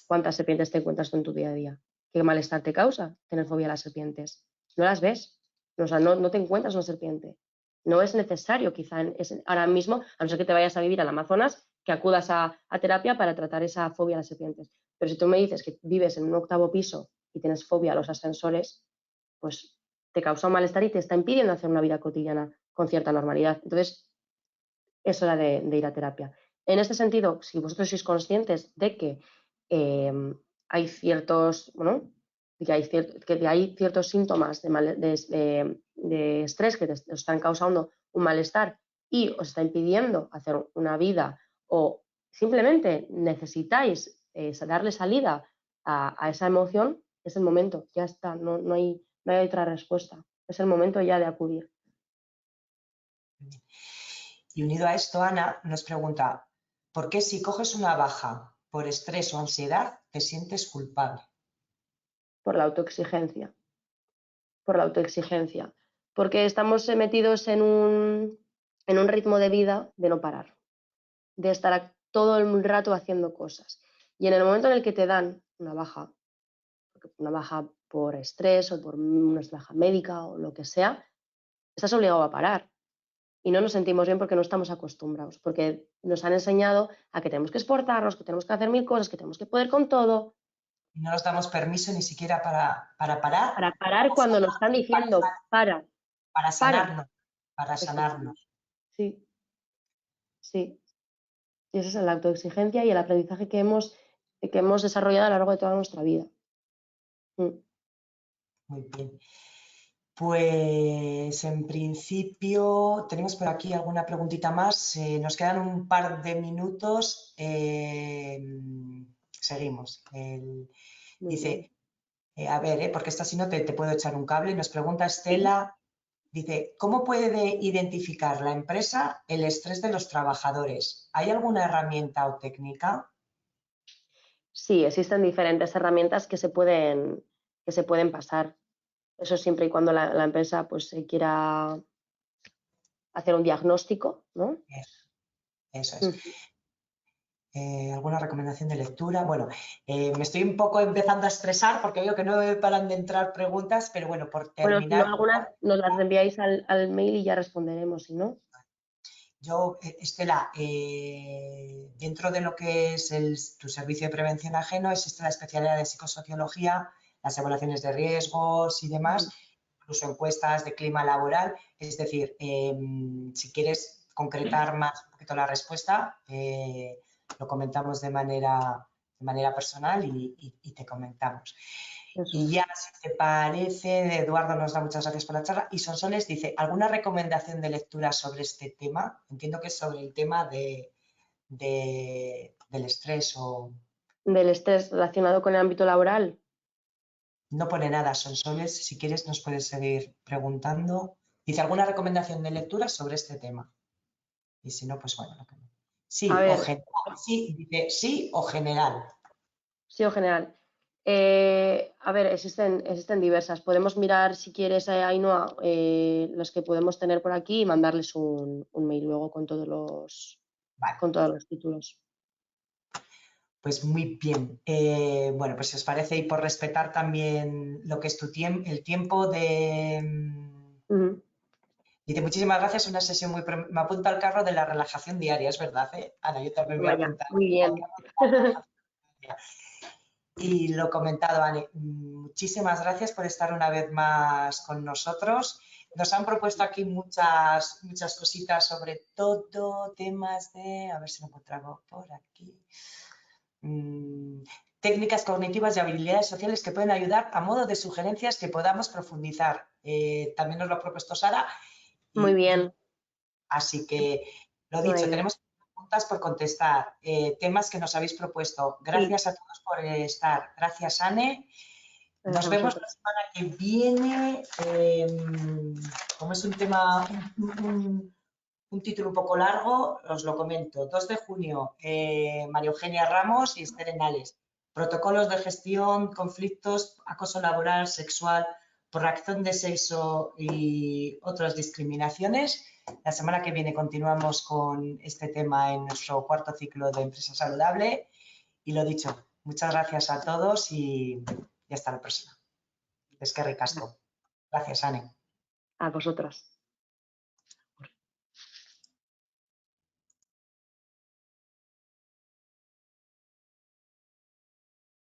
¿Cuántas serpientes te encuentras tú en tu día a día? ¿Qué malestar te causa tener fobia a las serpientes? No las ves. O sea, no te encuentras una serpiente. No es necesario, quizá ahora mismo, a no ser que te vayas a vivir al Amazonas, que acudas a terapia para tratar esa fobia a las serpientes. Pero si tú me dices que vives en un 8º piso y tienes fobia a los ascensores, pues te causa un malestar y te está impidiendo hacer una vida cotidiana con cierta normalidad. Entonces, es hora de ir a terapia. En este sentido, si vosotros sois conscientes de que hay ciertos, bueno, que hay ciertos síntomas de estrés que os están causando un malestar y os está impidiendo hacer una vida o simplemente necesitáis darle salida a esa emoción, es el momento, ya está, no hay otra respuesta, es el momento ya de acudir. Y unido a esto, Ana nos pregunta, ¿por qué si coges una baja por estrés o ansiedad te sientes culpable? Por la autoexigencia. Por la autoexigencia, porque estamos metidos en un ritmo de vida de no parar, de estar todo el rato haciendo cosas. Y en el momento en el que te dan una baja por estrés o por una baja médica o lo que sea, estás obligado a parar. Y no nos sentimos bien porque no estamos acostumbrados, porque nos han enseñado a que tenemos que exportarnos, que tenemos que hacer 1000 cosas, que tenemos que poder con todo. Y no nos damos permiso ni siquiera para parar, Para parar cuando nos están diciendo, para, para para. sanarnos, para Efectivamente. sanarnos. Sí, sí. Y esa es la autoexigencia y el aprendizaje que hemos desarrollado a lo largo de toda nuestra vida. Muy bien. Pues en principio tenemos por aquí alguna preguntita más. Nos quedan un par de minutos. Seguimos. Muy bien. Dice, a ver, porque esta si no te puedo echar un cable. Nos pregunta Sí, Estela, dice, ¿cómo puede identificar la empresa el estrés de los trabajadores? ¿Hay alguna herramienta o técnica? sí, existen diferentes herramientas que se pueden pasar. Eso siempre y cuando la empresa pues quiera hacer un diagnóstico, ¿no? Eso es. Ujú. ¿Alguna recomendación de lectura? Bueno, me estoy un poco empezando a estresar porque veo que no me paran de entrar preguntas, pero bueno, por Bueno, si no, terminar, algunas nos las enviáis al mail y ya responderemos, si no. yo, Estela, dentro de lo que es tu servicio de prevención ajeno, existe la especialidad de psicosociología, las evaluaciones de riesgos y demás, Ujú. incluso encuestas de clima laboral. Es decir, si quieres concretar más un poquito la respuesta, lo comentamos de manera personal y te comentamos. Eso Y es. ya, si te parece, Eduardo nos da muchas gracias por la charla. Y Sonsoles dice, ¿alguna recomendación de lectura sobre este tema? Entiendo que es sobre el tema del estrés o... Del estrés relacionado con el ámbito laboral. No pone nada, Sonsoles. Si quieres nos puedes seguir preguntando. Dice, ¿alguna recomendación de lectura sobre este tema? Y si no, pues bueno, lo que no. A Sí o ver, general. Sí, dice sí o general. sí o general. A ver, existen diversas. Podemos mirar, si quieres, Ainhoa, los que podemos tener por aquí y mandarles un mail luego Vale, con todos los títulos. pues muy bien. Bueno, pues si os parece, y por respetar también lo que es el tiempo de... Ujú. Dice, muchísimas gracias, una sesión me apunto al carro de la relajación diaria, es verdad, ¿eh? Ana, yo también me voy a Vaya, apuntar muy al bien. carro de la relajación diaria. Y lo comentado, Ani, muchísimas gracias por estar una vez más con nosotros. Nos han propuesto aquí muchas cositas, sobre todo temas de, a ver si lo encontramos por aquí, técnicas cognitivas y habilidades sociales que pueden ayudar a modo de sugerencias que podamos profundizar. También nos lo ha propuesto Sara. Muy bien. Así que, lo dicho, Bueno, tenemos preguntas por contestar, temas que nos habéis propuesto. sí, Gracias a todos por estar. Gracias, Anne. gracias Nos a vemos la vosotros. semana que viene. Como es un tema, un título un poco largo, os lo comento. 2 de junio, María Eugenia Ramos y Esther Enales. Protocolos de gestión, conflictos, acoso laboral, sexual, por razón de sexo y otras discriminaciones. La semana que viene continuamos con este tema en nuestro cuarto ciclo de Empresa Saludable. Y lo dicho, muchas gracias a todos y hasta la próxima. Es que ricasco. Gracias, Anne. A vosotras.